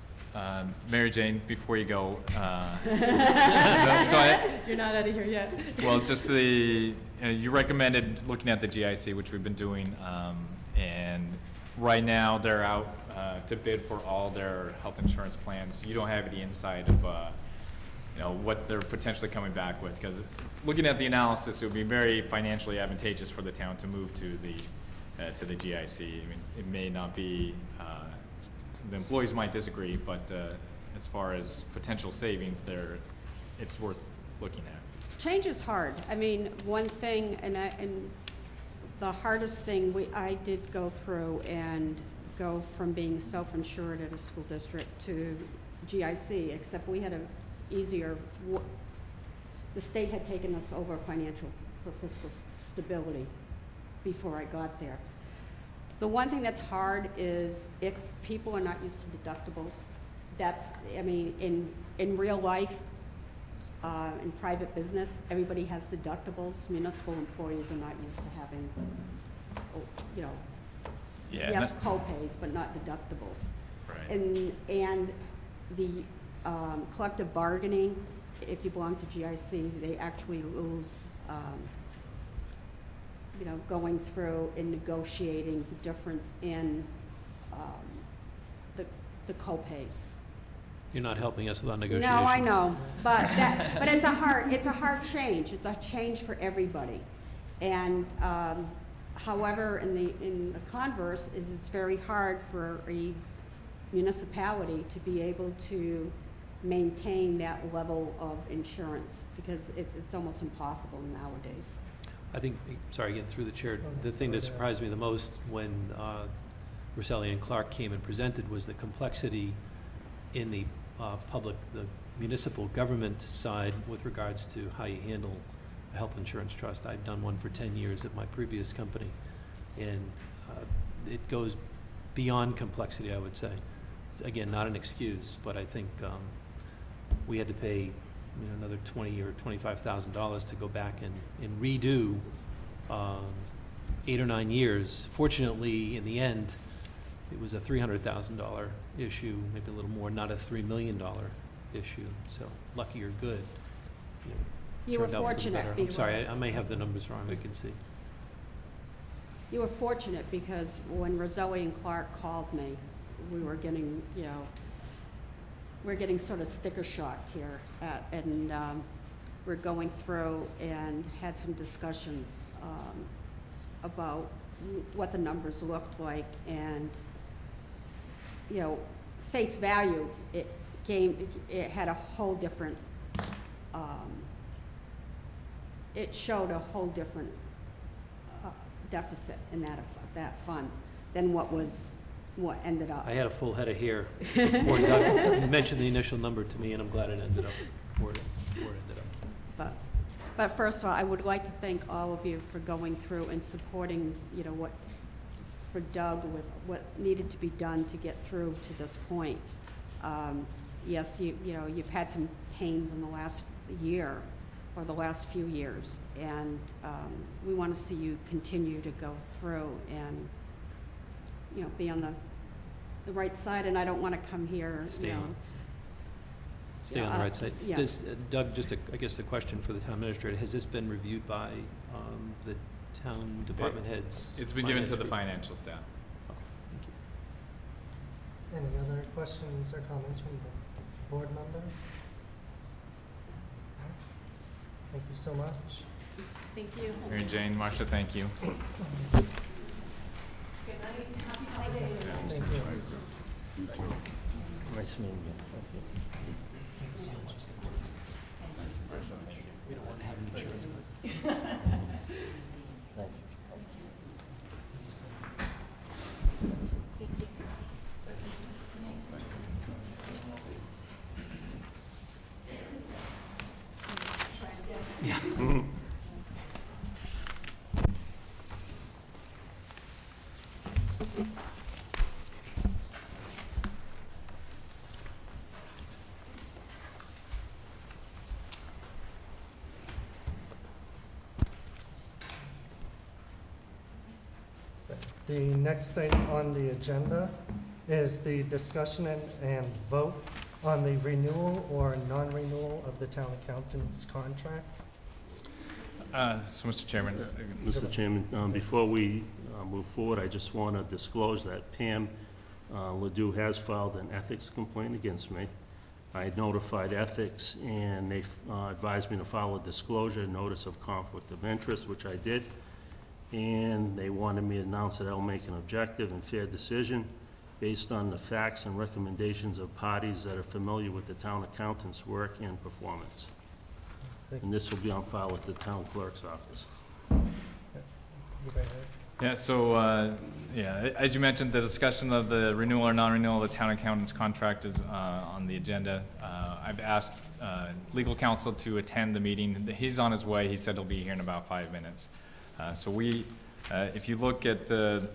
Mary Jane, before you go, You're not out of here yet. well, just you recommended looking at the GIC, which we've been doing, and right now they're out to bid for all their health insurance plans. You don't have any insight of what they're potentially coming back with, because looking at the analysis, it would be very financially advantageous for the town to move to the GIC. I mean, it may not be. The employees might disagree, but as far as potential savings, it's worth looking at. Change is hard. I mean, one thing, and the hardest thing I did go through and go from being self-insured at a school district to GIC, except we had the state had taken us over for fiscal stability before I got there. The one thing that's hard is if people are not used to deductibles, in real life, in private business, everybody has deductibles. Municipal employees are not used to having, Yeah, Yes, co-pays, but not deductibles. right. And the collective bargaining, if you belong to GIC, they actually lose, going through and negotiating the difference in the co-pays. You're not helping us with our negotiations. No, I know, but it's a hard change. It's a change for everybody. And, however, in the converse, is it's very hard for a municipality to be able to maintain that level of insurance, because it's almost impossible nowadays. I think, sorry, again, through the chair, the thing that surprised me the most when Rosselli and Clark came and presented was the complexity in the the municipal government side with regards to how you handle a health insurance trust. I've done one for 10 years at my previous company, and it goes beyond complexity, I would say. It's, again, not an excuse, but I think we had to pay another $20,000 or $25,000 to go back and redo 8 or 9 years. Fortunately, in the end, it was a $300,000 issue, maybe a little more, not a $3 million issue. So lucky or good. You were turned out for the fortunate. better. I'm sorry, I may have the numbers wrong, I can see. You were fortunate, because when Rosselli and Clark called me, we were getting, we're getting sort of sticker shocked here, and we're going through and had some discussions about what the numbers looked like, and face value, it had a whole different, it showed a whole different deficit in that fund than what ended up. I had a full head of hair before Doug mentioned the initial number to me, and I'm glad it ended up where it ended up. But first of all, I would like to thank all of you for going through and supporting, for Doug with what needed to be done to get through to this point. Yes, you've had some pains in the last year or the last few years, and we want to see you continue to go through and be on the right side. And I don't want to come here, Stay on the right side. yeah. Doug, just I guess the question for the town administrator, has this been reviewed by the town department heads? It's been given to the finance financial staff. Oh, thank you. Any other questions or comments from the board members? Thank you so much. Thank you. Mary Jane, Marcia, thank you. Good night. Happy holidays. Thank you. Nice meeting you. We don't want to have insurance. Yeah. The next item on the agenda is the discussion and vote on the renewal or non-renewal of the town accountant's contract. So, Mr. Chairman. Mr. Chairman, before we move forward, I just want to disclose that Pam Ledoux has filed an ethics complaint against me. I notified ethics, and they advised me to file a disclosure notice of conflict of interest, which I did. And they wanted me to announce that I'll make an objective and fair decision based on the facts and recommendations of parties that are familiar with the town accountant's work and performance. And this will be on file at the town clerk's office. You go ahead. Yeah, so, as you mentioned, the discussion of the renewal or non-renewal of the town accountant's contract is on the agenda. I've asked legal counsel to attend the meeting. He's on his way. He said he'll be here in about 5 minutes. So if you look at the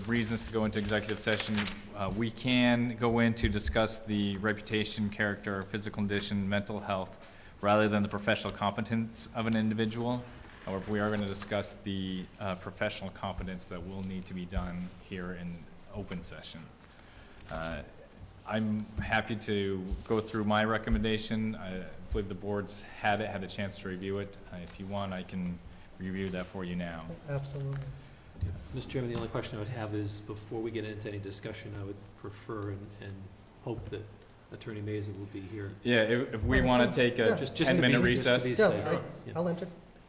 reasons to go into executive session, we can go in to discuss the reputation, character, physical condition, mental health, rather than the professional competence of an individual. However, we are going to discuss the professional competence that will need to be done here in open session. I'm happy to go through my recommendation. I believe the board's had a chance to review it. If you want, I can review that for you now. Absolutely. Mr. Chairman, the only question I would have is, before we get into any discussion, I would prefer and hope that Attorney Mason will be here. Yeah, if we want to take a Yeah. Just to be- 10-minute just to be recess. Yeah, safe. Yeah. I'll enter,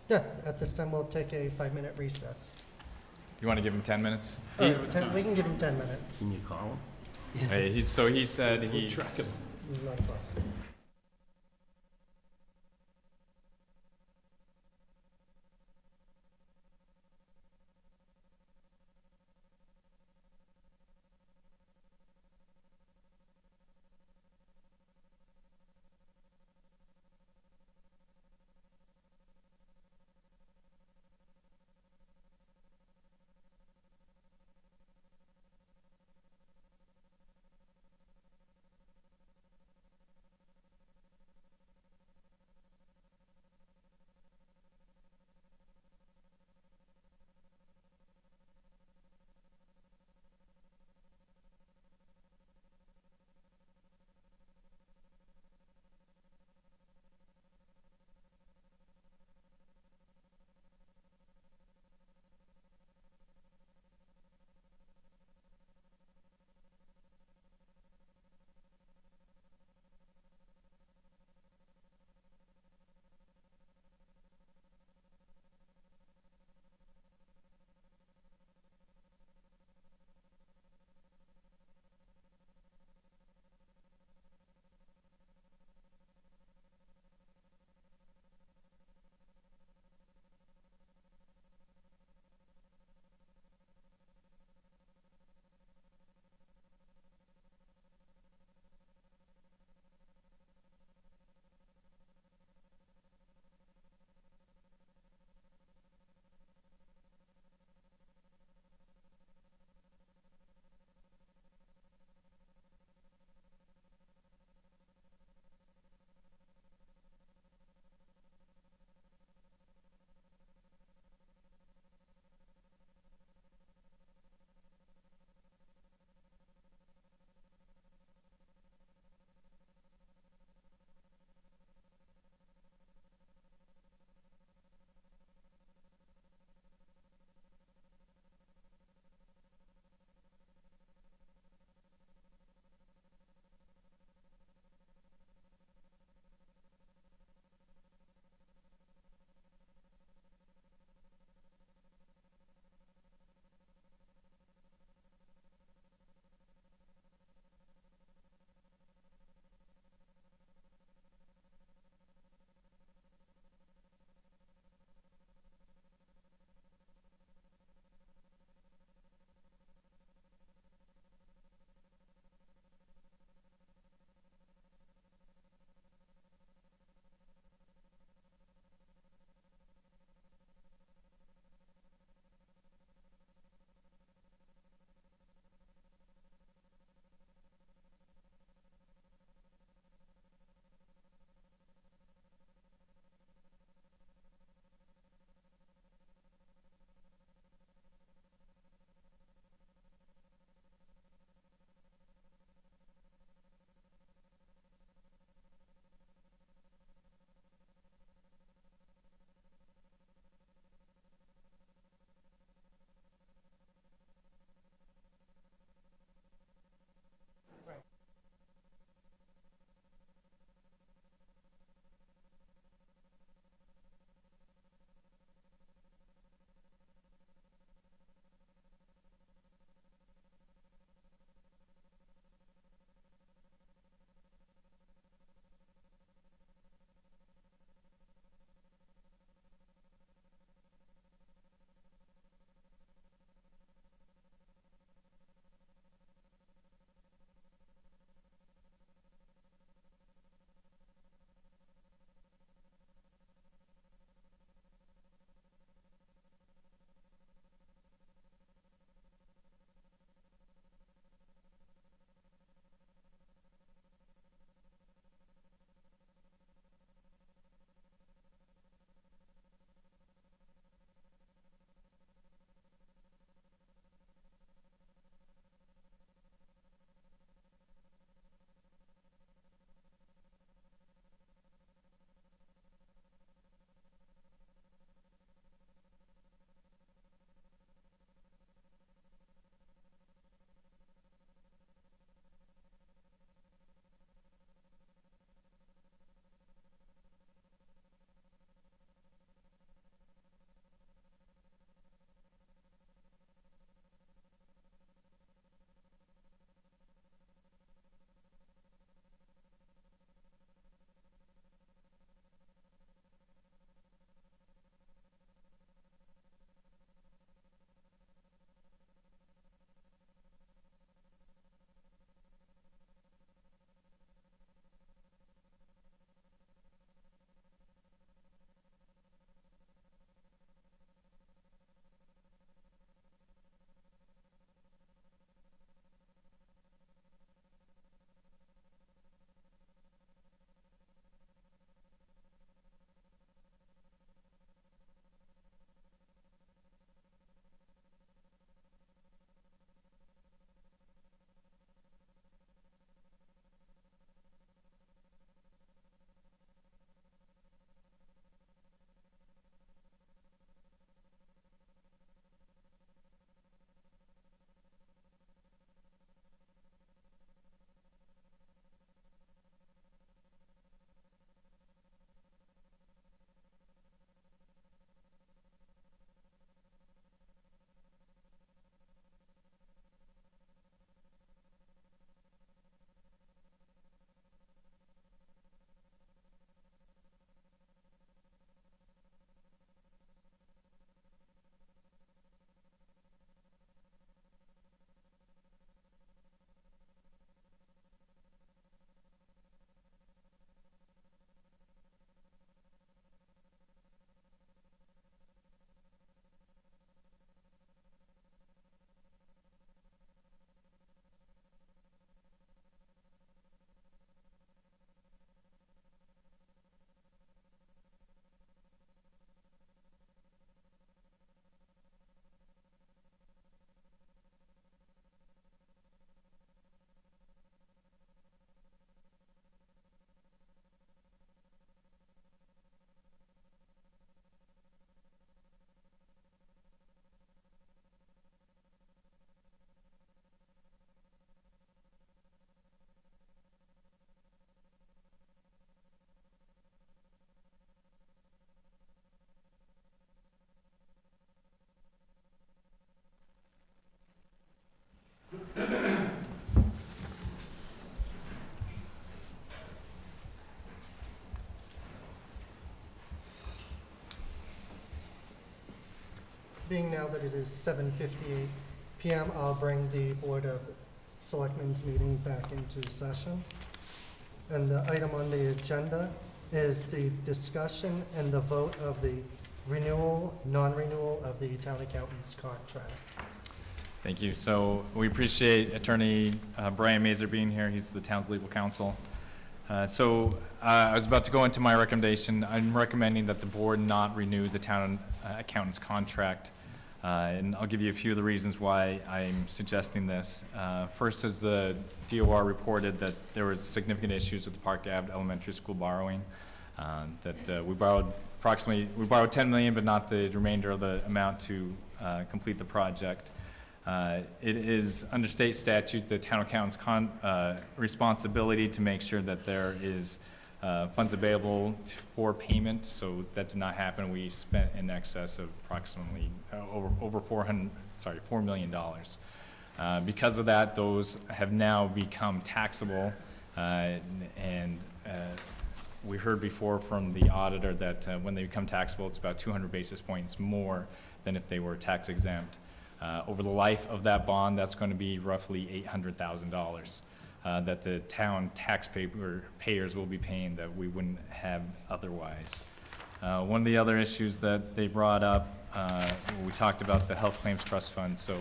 yeah, at this time, we'll take a 5-minute recess. You want to give him 10 minutes? We can give him 10 minutes. Can you call him? So he said We'll he's. track him. Not a problem. Being now that it is 7:58 PM, I'll bring the Board of Selectmen's meeting back into session. And the item on the agenda is the discussion and the vote of the renewal, non-renewal of the town accountant's contract. Thank you. So we appreciate Attorney Brian Mazur being here. He's the town's legal counsel. I was about to go into my recommendation. I'm recommending that the board not renew the town accountant's contract. And I'll give you a few of the reasons why I'm suggesting this. First is the DOR reported that there was significant issues with the Park Ave Elementary School borrowing. We borrowed $10 million, but not the remainder of the amount to complete the project. It is under state statute the town accountant's responsibility to make sure that there is funds available for payment. So that did not happen. We spent in excess of approximately over $4 million. Because of that, those have now become taxable, and we heard before from the auditor that when they become taxable, it's about 200 basis points more than if they were tax exempt. Over the life of that bond, that's going to be roughly $800,000 that the town taxpayers will be paying that we wouldn't have otherwise. One of the other issues that they brought up, we talked about the health claims trust fund. So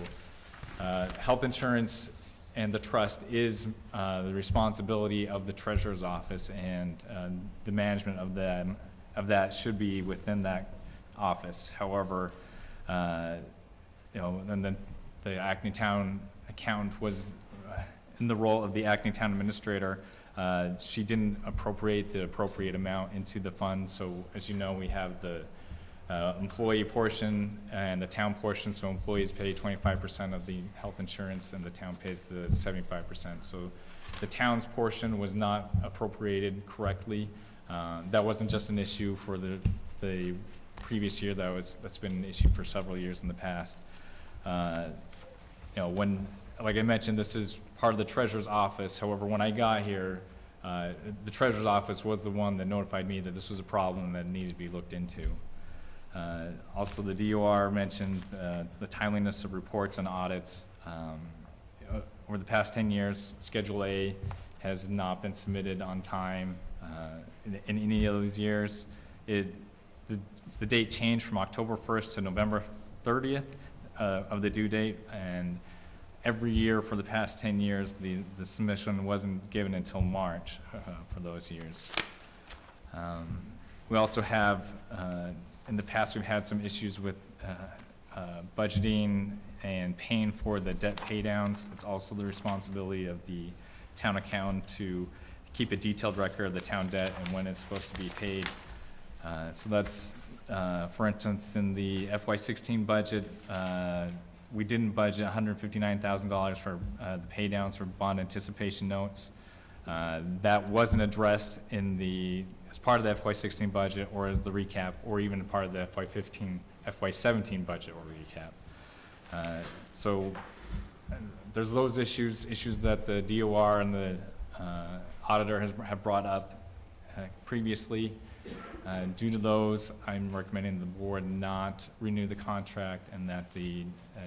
health insurance and the trust is the responsibility of the treasurer's office, and the management of that should be within that office. However, and then the Acton Town accountant was in the role of the Acton Town administrator. She didn't appropriate the appropriate amount into the fund. So as you know, we have the employee portion and the town portion. So employees pay 25% of the health insurance and the town pays the 75%. So the town's portion was not appropriated correctly. That wasn't just an issue for the previous year. That's been an issue for several years in the past. Like I mentioned, this is part of the treasurer's office. However, when I got here, the treasurer's office was the one that notified me that this was a problem that needed to be looked into. Also, the DOR mentioned the timeliness of reports and audits. Over the past 10 years, Schedule A has not been submitted on time. In any of those years, the date changed from October 1st to November 30th of the due date, and every year for the past 10 years, the submission wasn't given until March for those years. We also have, in the past, we've had some issues with budgeting and paying for the debt paydowns. It's also the responsibility of the town accountant to keep a detailed record of the town debt and when it's supposed to be paid. So that's, for instance, in the FY16 budget, we didn't budget $159,000 for the pay downs for bond anticipation notes. That wasn't addressed as part of the FY16 budget or as the recap or even part of the FY17 budget or recap. So there's those issues that the DOR and the auditor have brought up previously. Due to those, I'm recommending the board not renew the contract and that the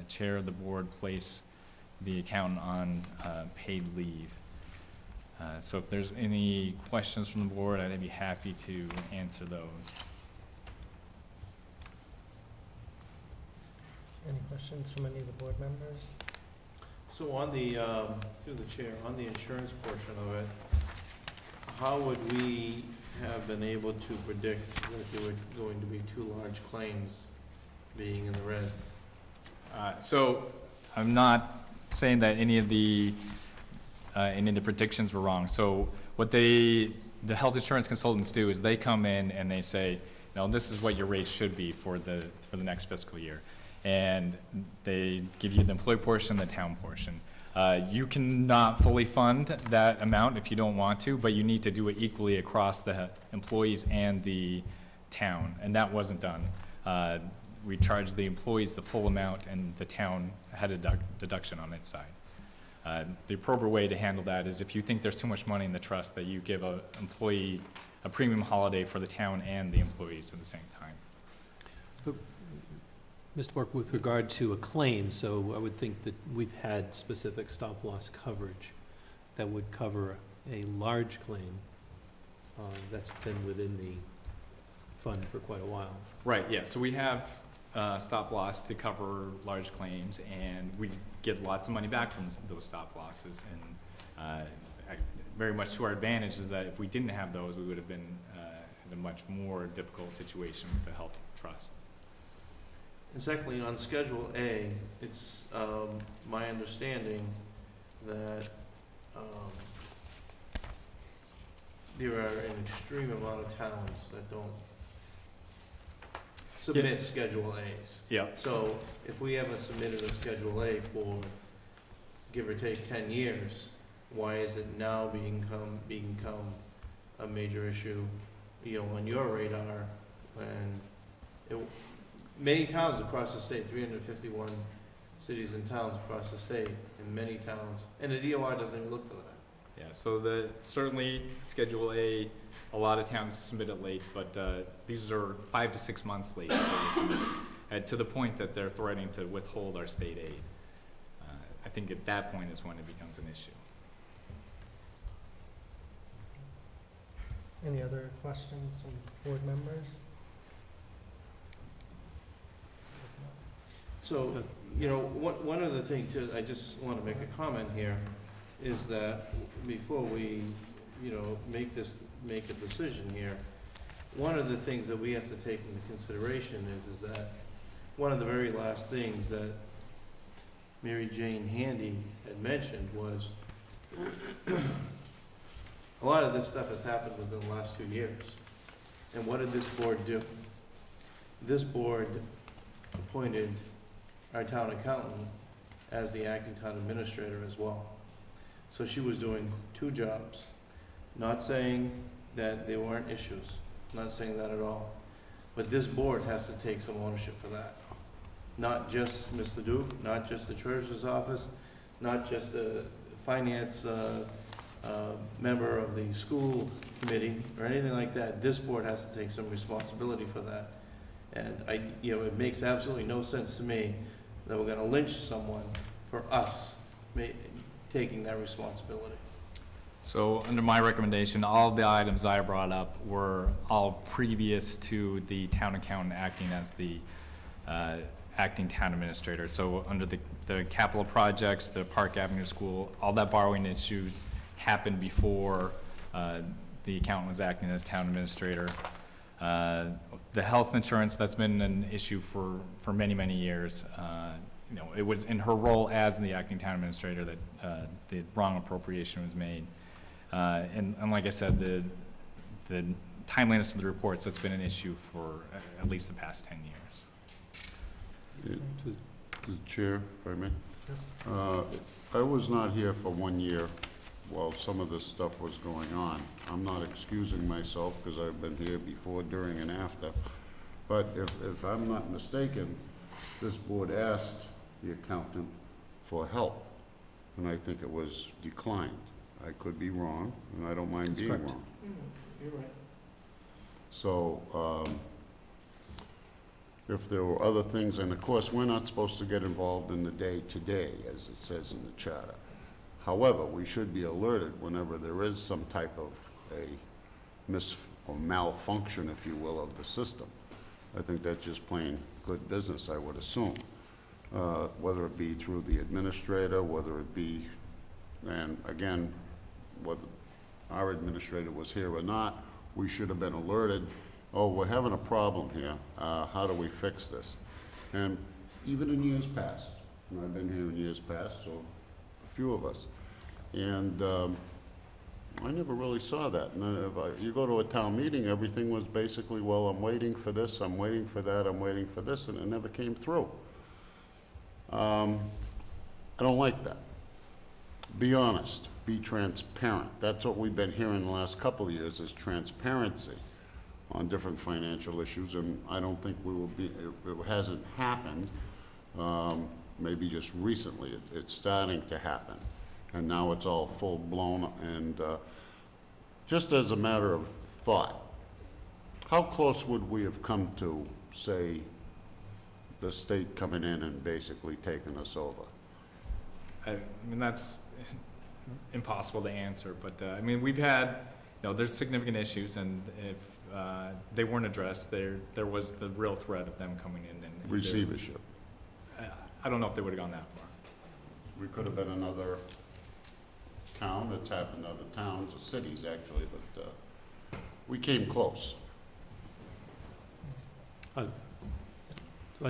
chair of the board place the accountant on paid leave. So if there's any questions from the board, I'd be happy to answer those. Any questions from any of the board members? So on the, through the chair, on the insurance portion of it, how would we have been able to predict that there were going to be two large claims being in the red? So I'm not saying that any of the predictions were wrong. So what the health insurance consultants do is they come in and they say, no, this is what your rates should be for the next fiscal year. And they give you the employee portion, the town portion. You cannot fully fund that amount if you don't want to, but you need to do it equally across the employees and the town, and that wasn't done. We charged the employees the full amount, and the town had a deduction on its side. The appropriate way to handle that is if you think there's too much money in the trust, that you give an employee a premium holiday for the town and the employees at the same time. Mr. Bork, with regard to a claim, so I would think that we've had specific stop-loss coverage that would cover a large claim that's been within the fund for quite a while. Right, yeah, so we have stop loss to cover large claims, and we get lots of money back from those stop losses. And very much to our advantage is that if we didn't have those, we would have been in a much more difficult situation with the health trust. And secondly, on Schedule A, it's my understanding that there are an extreme amount of towns that don't submit Schedule As. Yeah. So if we haven't submitted a Schedule A for, give or take, 10 years, why is it now become a major issue, on your radar, when many towns across the state, 351 cities and towns across the state, and many towns, and the DOR doesn't even look for that. Yeah, so certainly Schedule A, a lot of towns submit it late, but these are 5 to 6 months late before they submit it, to the point that they're threatening to withhold our state aid. I think at that point is when it becomes an issue. Any other questions from board members? So, one other thing too, I just want to make a comment here, is that before we, make a decision here, one of the things that we have to take into consideration is that one of the very last things that Mary Jane Handy had mentioned was a lot of this stuff has happened within the last 2 years. And what did this board do? This board appointed our town accountant as the acting town administrator as well. So she was doing 2 jobs. Not saying that there weren't issues, not saying that at all. But this board has to take some ownership for that. Not just Mr. Duke, not just the treasurer's office, not just the finance member of the school committee or anything like that. This board has to take some responsibility for that. And it makes absolutely no sense to me that we're gonna lynch someone for us taking that responsibility. So under my recommendation, all of the items I brought up were all previous to the town accountant acting as the acting town administrator. So under the capital projects, the Park Avenue School, all that borrowing issues happened before the accountant was acting as town administrator. The health insurance, that's been an issue for many, many years. It was in her role as the acting town administrator that the wrong appropriation was made. And like I said, the timeliness of the reports, that's been an issue for at least the past 10 years. To the chair, if I may. Yes. I was not here for 1 year while some of this stuff was going on. I'm not excusing myself because I've been here before, during, and after. But if I'm not mistaken, this board asked the accountant for help, and I think it was declined. I could be wrong, and I don't mind That's being correct. wrong. You're right. So, if there were other things, and of course, we're not supposed to get involved in the day-to-day, as it says in the charter. However, we should be alerted whenever there is some type of a or malfunction, if you will, of the system. I think that's just plain good business, I would assume. Whether it be through the administrator, whether it be, and again, whether our administrator was here or not, we should have been alerted, oh, we're having a problem here, how do we fix this? And even in years past, and I've been here in years past, so a few of us, and I never really saw that. And if you go to a town meeting, everything was basically, well, I'm waiting for this, I'm waiting for that, I'm waiting for this, and it never came through. I don't like that. Be honest, be transparent. That's what we've been hearing the last couple of years, is transparency on different financial issues, and I don't think we will be, it hasn't happened, maybe just recently. It's starting to happen, and now it's all full-blown. And just as a matter of thought, how close would we have come to, say, the state coming in and basically taking us over? I mean, that's impossible to answer, but, I mean, we've had, there's significant issues, and if they weren't addressed, there was the real threat of them coming in and. Receivership. I don't know if they would've gone that far. We could have been another town. It's happened in other towns or cities, actually, but we came close.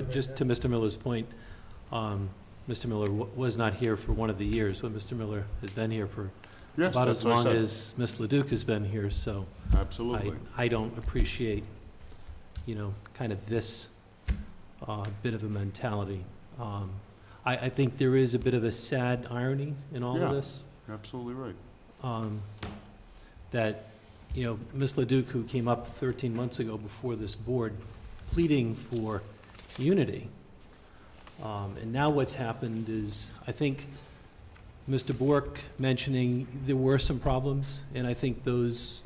Just to Mr. Miller's point, Mr. Miller was not here for one of the years, but Mr. Miller has been here for Yes, about that's as what I long said. as Ms. Leduc has been here, so Absolutely. I don't appreciate, kind of this bit of a mentality. I think there is a bit of a sad irony in all Yeah. of this. Absolutely right. That, Ms. Leduc, who came up 13 months ago before this board pleading for unity. And now what's happened is, I think Mr. Bork mentioning there were some problems, and I think those,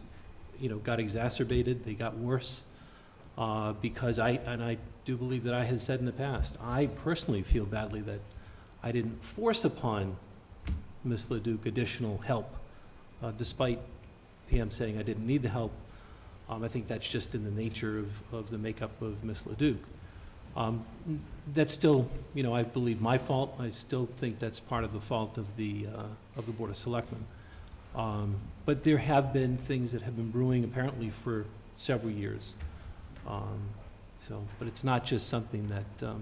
got exacerbated, they got worse, because I do believe that I had said in the past, I personally feel badly that I didn't force upon Ms. Leduc additional help, despite Pam saying I didn't need the help. I think that's just in the nature of the makeup of Ms. Leduc. That's still, I believe my fault. I still think that's part of the fault of the Board of Selectmen. But there have been things that have been brewing apparently for several years. But it's not just something that,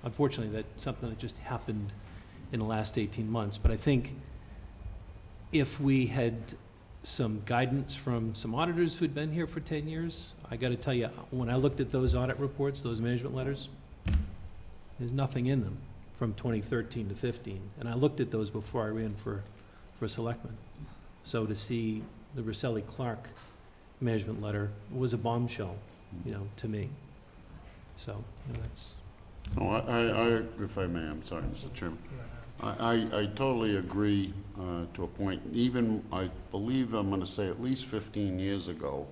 unfortunately, that's something that just happened in the last 18 months. But I think if we had some guidance from some auditors who'd been here for 10 years, I got to tell you, when I looked at those audit reports, those management letters, there's nothing in them from 2013 to 15. And I looked at those before I ran for Selectman. So to see the Rosselli-Clark management letter was a bombshell, to me. So, that's... No, I, if I may, I'm sorry, Mr. Chairman. I totally agree to a point. Even, I believe I'm going to say at least 15 years ago,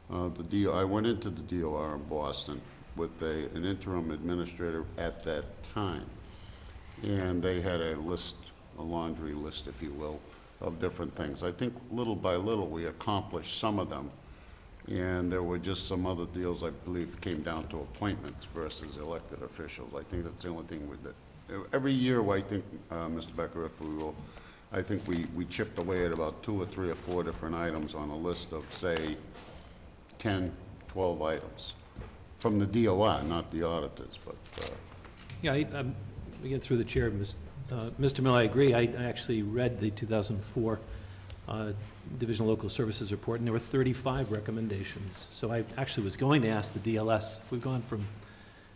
I went into the DOR in Boston with an interim administrator at that time. And they had a list, a laundry list, if you will, of different things. I think little by little we accomplished some of them. And there were just some other deals, I believe, came down to appointments versus elected officials. I think that's the only thing with it. Every year, I think, Mr. Becker, if we will, I think we chipped away at about 2 or 3 or 4 different items on a list of, say, 10, 12 items. From the DOR, not the auditors, but... Yeah, again, through the chair, Mr. Miller, I agree. I actually read the 2004 Division of Local Services report, and there were 35 recommendations. So I actually was going to ask the DLS, if we've gone from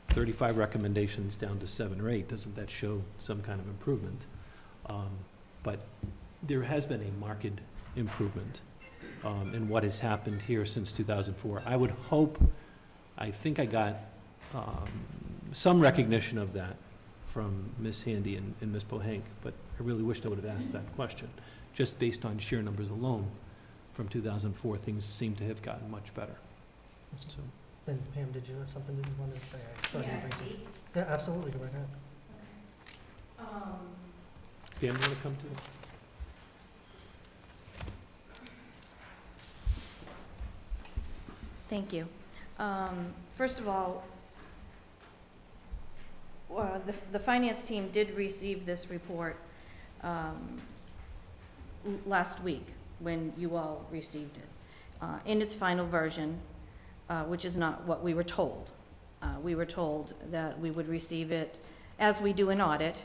35 recommendations down to 7 or 8, doesn't that show some kind of improvement? But there has been a marked improvement in what has happened here since 2004. I would hope, I think I got some recognition of that from Ms. Handy and Ms. Pohank, but I really wished I would have asked that question. Just based on sheer numbers alone, from 2004, things seem to have gotten much better. So. Then Pam, did you have something that you wanted to say? I saw you Yeah, raise it. Steve. Yeah, absolutely, go right ahead. Dan, you want to come to it? Thank you. First of all, the finance team did receive this report last week when you all received it. In its final version, which is not what we were told. We were told that we would receive it, as we do an audit,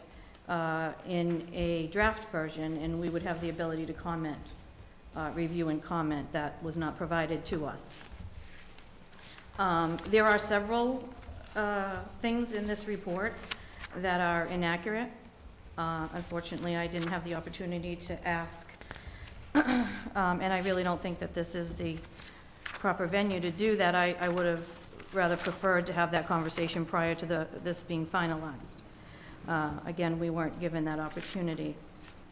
in a draft version, and we would have the ability to comment, review and comment. That was not provided to us. There are several things in this report that are inaccurate. Unfortunately, I didn't have the opportunity to ask, and I really don't think that this is the proper venue to do that. I would have rather preferred to have that conversation prior to this being finalized. Again, we weren't given that opportunity.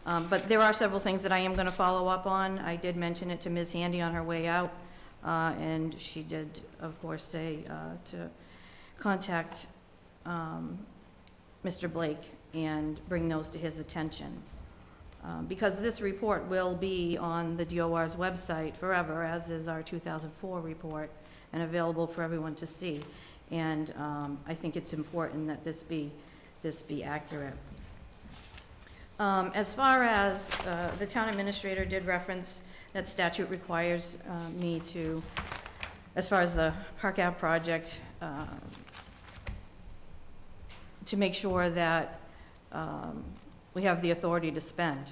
But there are several things that I am going to follow up on. I did mention it to Ms. Handy on her way out, and she did, of course, say to contact Mr. Blake and bring those to his attention. Because this report will be on the DOR's website forever, as is our 2004 report, and available for everyone to see. And I think it's important that this be accurate. As far as the town administrator did reference that statute requires me to, as far as the Park Ave project, to make sure that we have the authority to spend.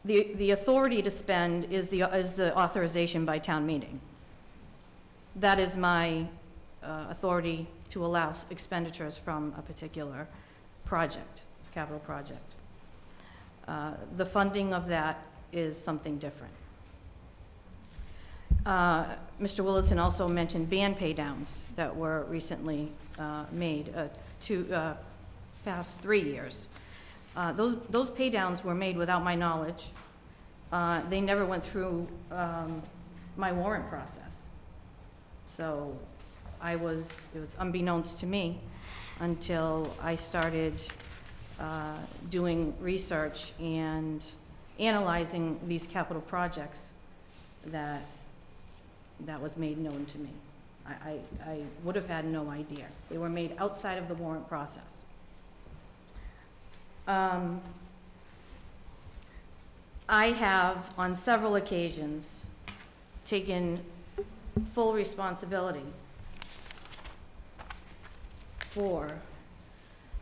The authority to spend is the authorization by town meeting. That is my authority to allow expenditures from a particular project, capital project. The funding of that is something different. Mr. Willison also mentioned band paydowns that were recently made past 3 years. Those paydowns were made without my knowledge. They never went through my warrant process. So it was unbeknownst to me until I started doing research and analyzing these capital projects that was made known to me. I would have had no idea. They were made outside of the warrant process. I have, on several occasions, taken full responsibility for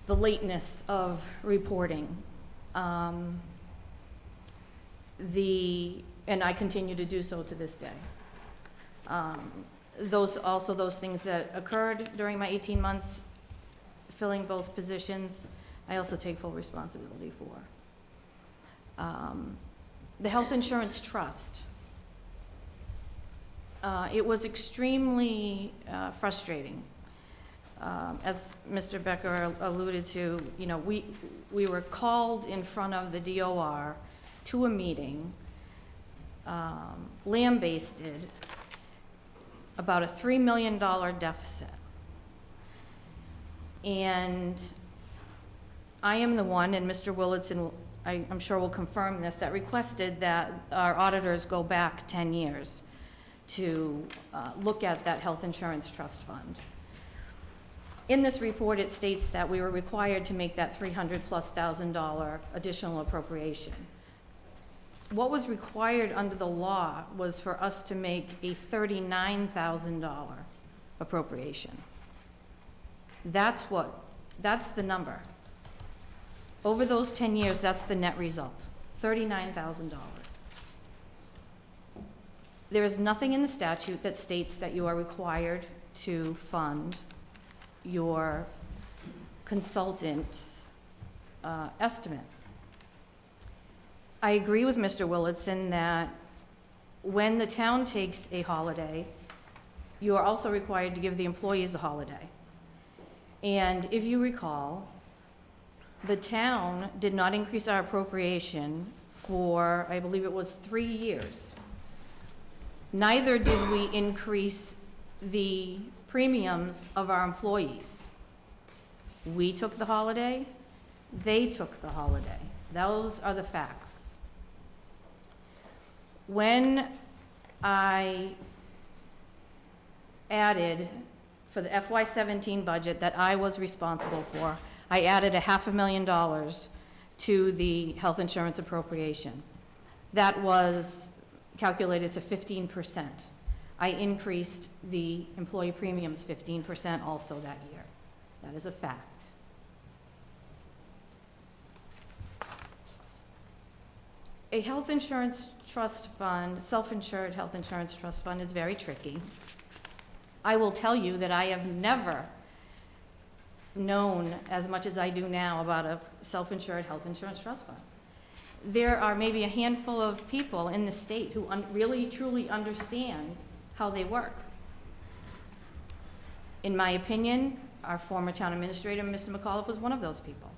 the lateness of reporting. And I continue to do so to this day. Those things that occurred during my 18 months filling both positions, I also take full responsibility for. The health insurance trust. It was extremely frustrating. As Mr. Becker alluded to, we were called in front of the DOR to a meeting, lambasted about a $3 million deficit. And I am the one, and Mr. Willitson, I'm sure will confirm this, that requested that our auditors go back 10 years to look at that health insurance trust fund. In this report, it states that we were required to make that $300,000+ additional appropriation. What was required under the law was for us to make a $39,000 appropriation. That's the number. Over those 10 years, that's the net result, $39,000. There is nothing in the statute that states that you are required to fund your consultant's estimate. I agree with Mr. Willitson that when the town takes a holiday, you are also required to give the employees a holiday. And if you recall, the town did not increase our appropriation for, I believe it was 3 years. Neither did we increase the premiums of our employees. We took the holiday, they took the holiday. Those are the facts. When I added, for the FY17 budget that I was responsible for, I added $500,000 to the health insurance appropriation. That was calculated to 15%. I increased the employee premiums 15% also that year. That is a fact. A health insurance trust fund, self-insured health insurance trust fund, is very tricky. I will tell you that I have never known as much as I do now about a self-insured health insurance trust fund. There are maybe a handful of people in the state who really truly understand how they work. In my opinion, our former town administrator, Mr. McAuliffe, was one of those people.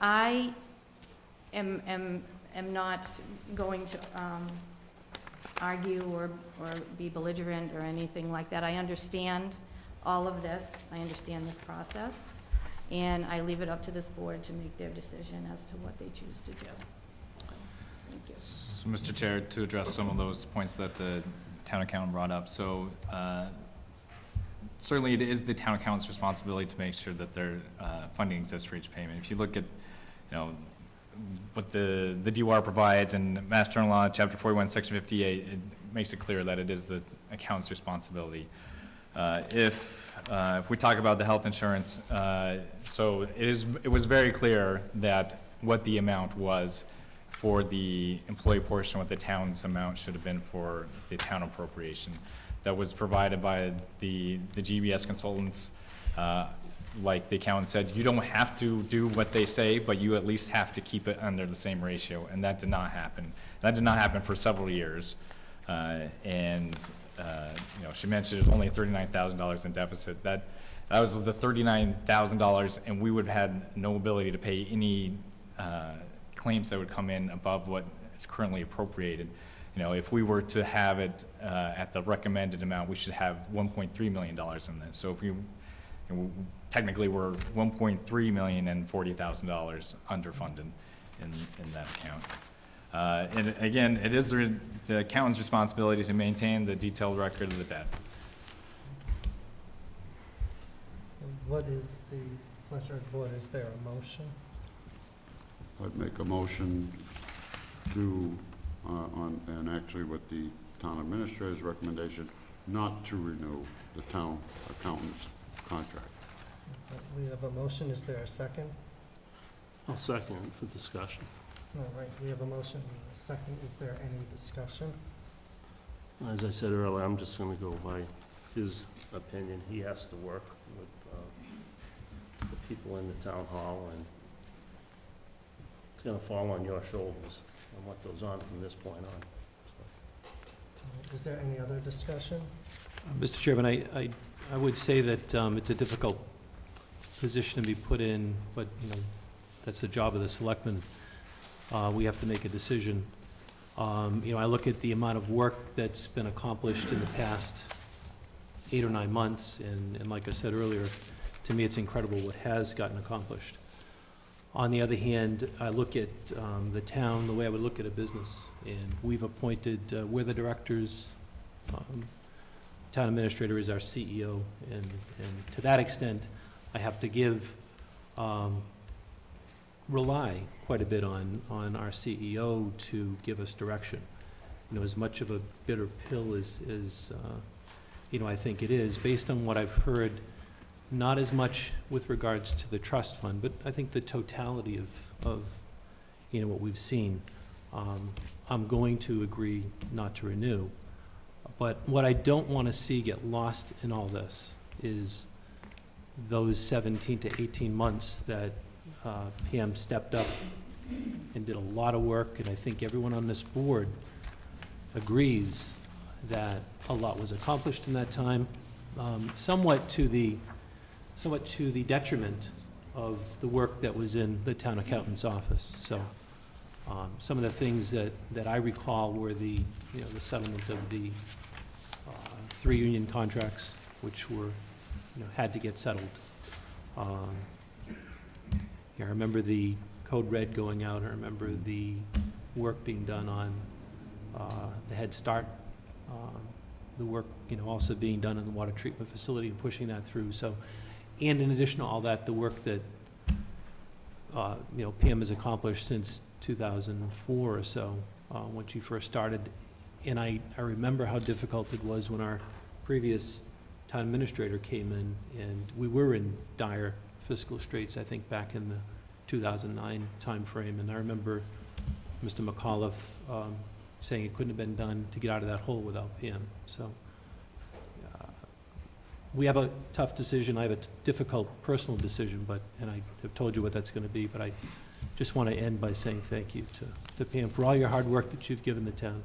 I am not going to argue or be belligerent or anything like that. I understand all of this. I understand this process. And I leave it up to this board to make their decision as to what they choose to do. So, thank you. So, Mr. Chair, to address some of those points that the town accountant brought up, so certainly it is the town accountant's responsibility to make sure that their funding exists for each payment. If you look at, what the DOR provides in Mass General Law, Chapter 41, Section 58, it makes it clear that it is the accountant's responsibility. If we talk about the health insurance, so it was very clear that what the amount was for the employee portion, what the town's amount should have been for the town appropriation. That was provided by the GBS consultants. Like the accountant said, you don't have to do what they say, but you at least have to keep it under the same ratio, and that did not happen. That did not happen for several years. She mentioned it was only $39,000 in deficit. That was the $39,000, and we would have had no ability to pay any claims that would come in above what is currently appropriated. If we were to have it at the recommended amount, we should have $1.3 million in this. So if technically we're $1.340,000 underfunded in that account. And again, it is the accountant's responsibility to maintain the detailed record of the debt. So what is the pleasure of the board? Is there a motion? I'd make a motion to, and actually with the town administrator's recommendation, not to renew the town accountant's contract. We have a motion. Is there a second? I'll second it for discussion. All right, we have a motion and a second. Is there any discussion? As I said earlier, I'm just gonna go by his opinion. He has to work with the people in the town hall, and it's gonna fall on your shoulders and what goes on from this point on. Is there any other discussion? Mr. Chairman, I would say that it's a difficult position to be put in, but, that's the job of the selectmen. We have to make a decision. I look at the amount of work that's been accomplished in the past 8 or 9 months, and like I said earlier, to me, it's incredible what has gotten accomplished. On the other hand, I look at the town the way I would look at a business, and we've appointed, we're the directors, town administrator is our CEO, and to that extent, I have to rely quite a bit on our CEO to give us direction. As much of a bitter pill as I think it is, based on what I've heard, not as much with regards to the trust fund, but I think the totality of what we've seen. I'm going to agree not to renew. But what I don't want to see get lost in all this is those 17 to 18 months that PM stepped up and did a lot of work, and I think everyone on this board agrees that a lot was accomplished in that time, somewhat to the detriment of the work that was in the town accountant's office. So some of the things that I recall were the settlement of the 3 union contracts, which were, had to get settled. I remember the code red going out. I remember the work being done on the Head Start, the work, also being done in the water treatment facility and pushing that through. So, and in addition to all that, the work that, PM has accomplished since 2004 or so, when she first started. And I remember how difficult it was when our previous town administrator came in, and we were in dire fiscal straits, I think, back in the 2009 timeframe. And I remember Mr. McAuliffe saying it couldn't have been done to get out of that hole without PM. So we have a tough decision. I have a difficult personal decision, and I have told you what that's going to be, but I just want to end by saying thank you to PM for all your hard work that you've given the town.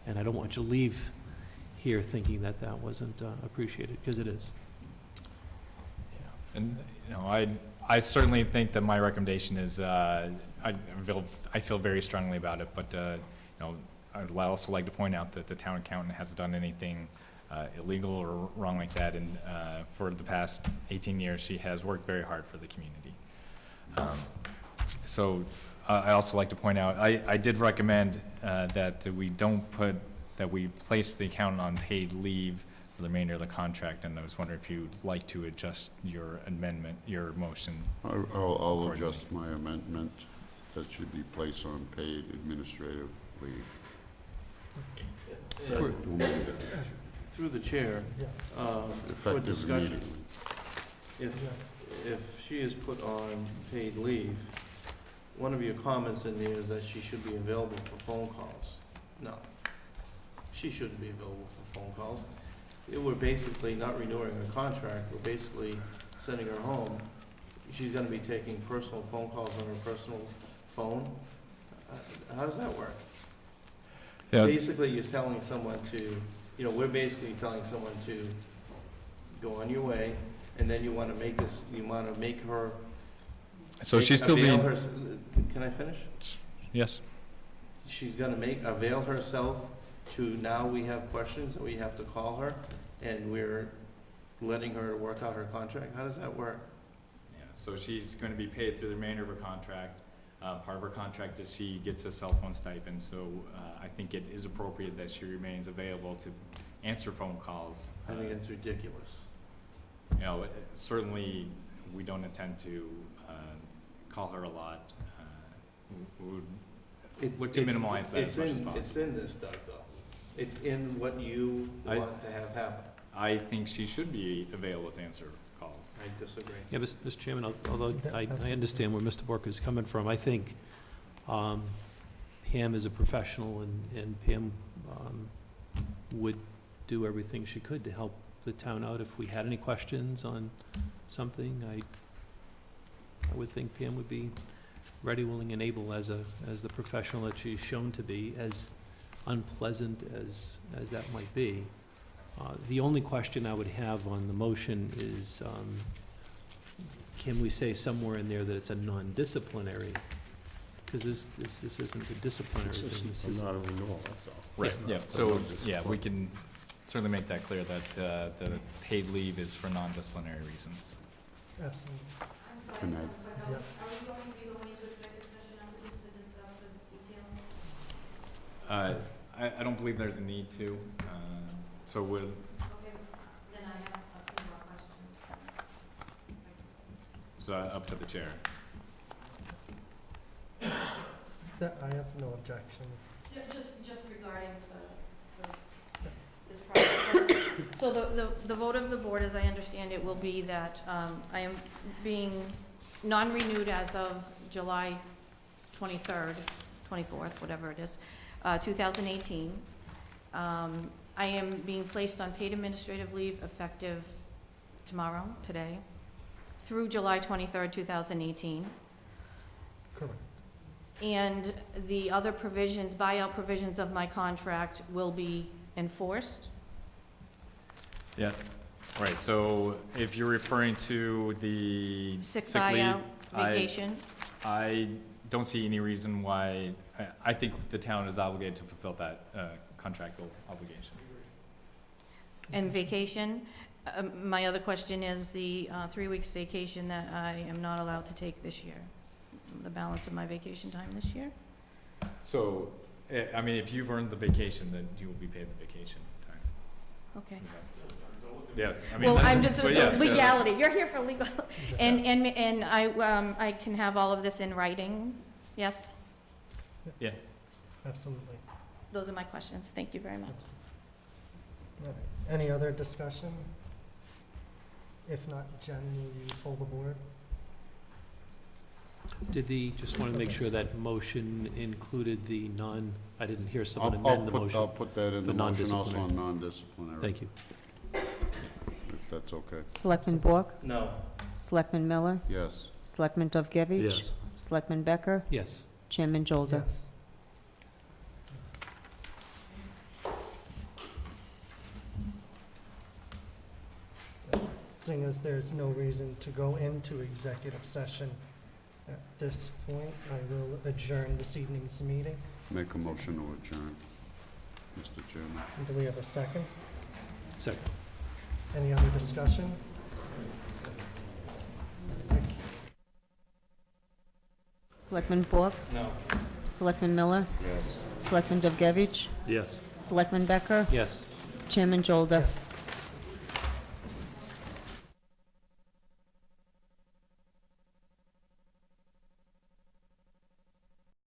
And I don't want you to leave here thinking that wasn't appreciated, because it is. Yeah. And, I certainly think that my recommendation is, I feel very strongly about it, but, I'd also like to point out that the town accountant hasn't done anything illegal or wrong like that, and for the past 18 years, she has worked very hard for the community. So I also like to point out, I did recommend that we place the accountant on paid leave for the remainder of the contract, and I was wondering if you'd like to adjust your amendment, your motion. I'll adjust my amendment. That should be placed on paid administrative leave. So, To amend it, through the chair, Yes. for effective discussion, immediately. if she is put on paid leave, one of your comments in there is that she should be available for phone calls. No, she shouldn't be available for phone calls. We're basically not renewing her contract, we're basically sending her home. She's gonna be taking personal phone calls on her personal phone. How does that work? Yeah. Basically, you're telling someone to, we're basically telling someone to go on your way, and then you wanna make her. So she's still being, Can I finish? yes? She's gonna avail herself to, now we have questions, and we have to call her, and we're letting her work out her contract. How does that work? Yeah, so she's going to be paid through the remainder of her contract. Part of her contract is she gets a cell phone stipend, so I think it is appropriate that she remains available to answer phone calls. I think it's ridiculous. Certainly, we don't intend to call her a lot. We would look to minimize that as much as possible. It's in this, Doug, though. It's in what you want to have happen. I think she should be available to answer calls. I disagree. Yeah, Mr. Chairman, although Yeah, I absolutely. understand where Mr. Bork is coming from, I think Pam is a professional, and Pam would do everything she could to help the town out. If we had any questions on something, I would think Pam would be ready, willing, and able as the professional that she's shown to be, as unpleasant as that might be. The only question I would have on the motion is, can we say somewhere in there that it's a non-disciplinary? Because this isn't a disciplinary It's thing. This just is not a renewal, that's all. Right, yeah, so, non-disciplinary. yeah, we can certainly make that clear that the paid leave is for non-disciplinary reasons. Absolutely. Can I- Yeah. Are we going to be going into executive session after this to discuss the details? I don't believe there's a need to, so we'll, Okay, then I have a few more questions. it's up to the chair. I have no objection. Just regarding this process. So the vote of the board, as I understand it, will be that I am being non-renewed as of July 23rd, 24th, whatever it is, 2018. I am being placed on paid administrative leave effective tomorrow, today, through July 23rd, 2018. Correct. And the other provisions, buyout provisions of my contract will be enforced? Yeah, right, so if you're referring to the Sick sick leave, buyout, vacation? I don't see any reason why, I think the town is obligated to fulfill that contractual obligation. And vacation? My other question is the 3 weeks vacation that I am not allowed to take this year, the balance of my vacation time this year? So, I mean, if you've earned the vacation, then you will be paid the vacation time. Okay. Yeah, I mean. Well, I'm just, but yes, yeah, legality, you're here for legal. And I can have all of this in writing? Yes? Yeah. Absolutely. Those are my questions. Thank you very much. All right. Any other discussion? If not, Jen, will you poll the board? just want to make sure that motion included the I didn't hear someone amend the motion. I'll put that in for the motion also non-disciplinary. on non-disciplinary. Thank you. If that's okay. Selectman Bork, No. Selectman Miller, Yes. Selectman Dovgevich. Yes. Selectman Becker, Yes. Chairman Jolda. Yes. Seeing as there's no reason to go into executive session at this point, I will adjourn this evening's meeting. Make a motion to adjourn. Mr. Chairman. Do we have a second? Second. Any other discussion? Selectman Bork? No. Selectman Miller? Yes. Selectman Dovgevich? Yes. Selectman Becker? Yes. Chairman Jolda? Yes.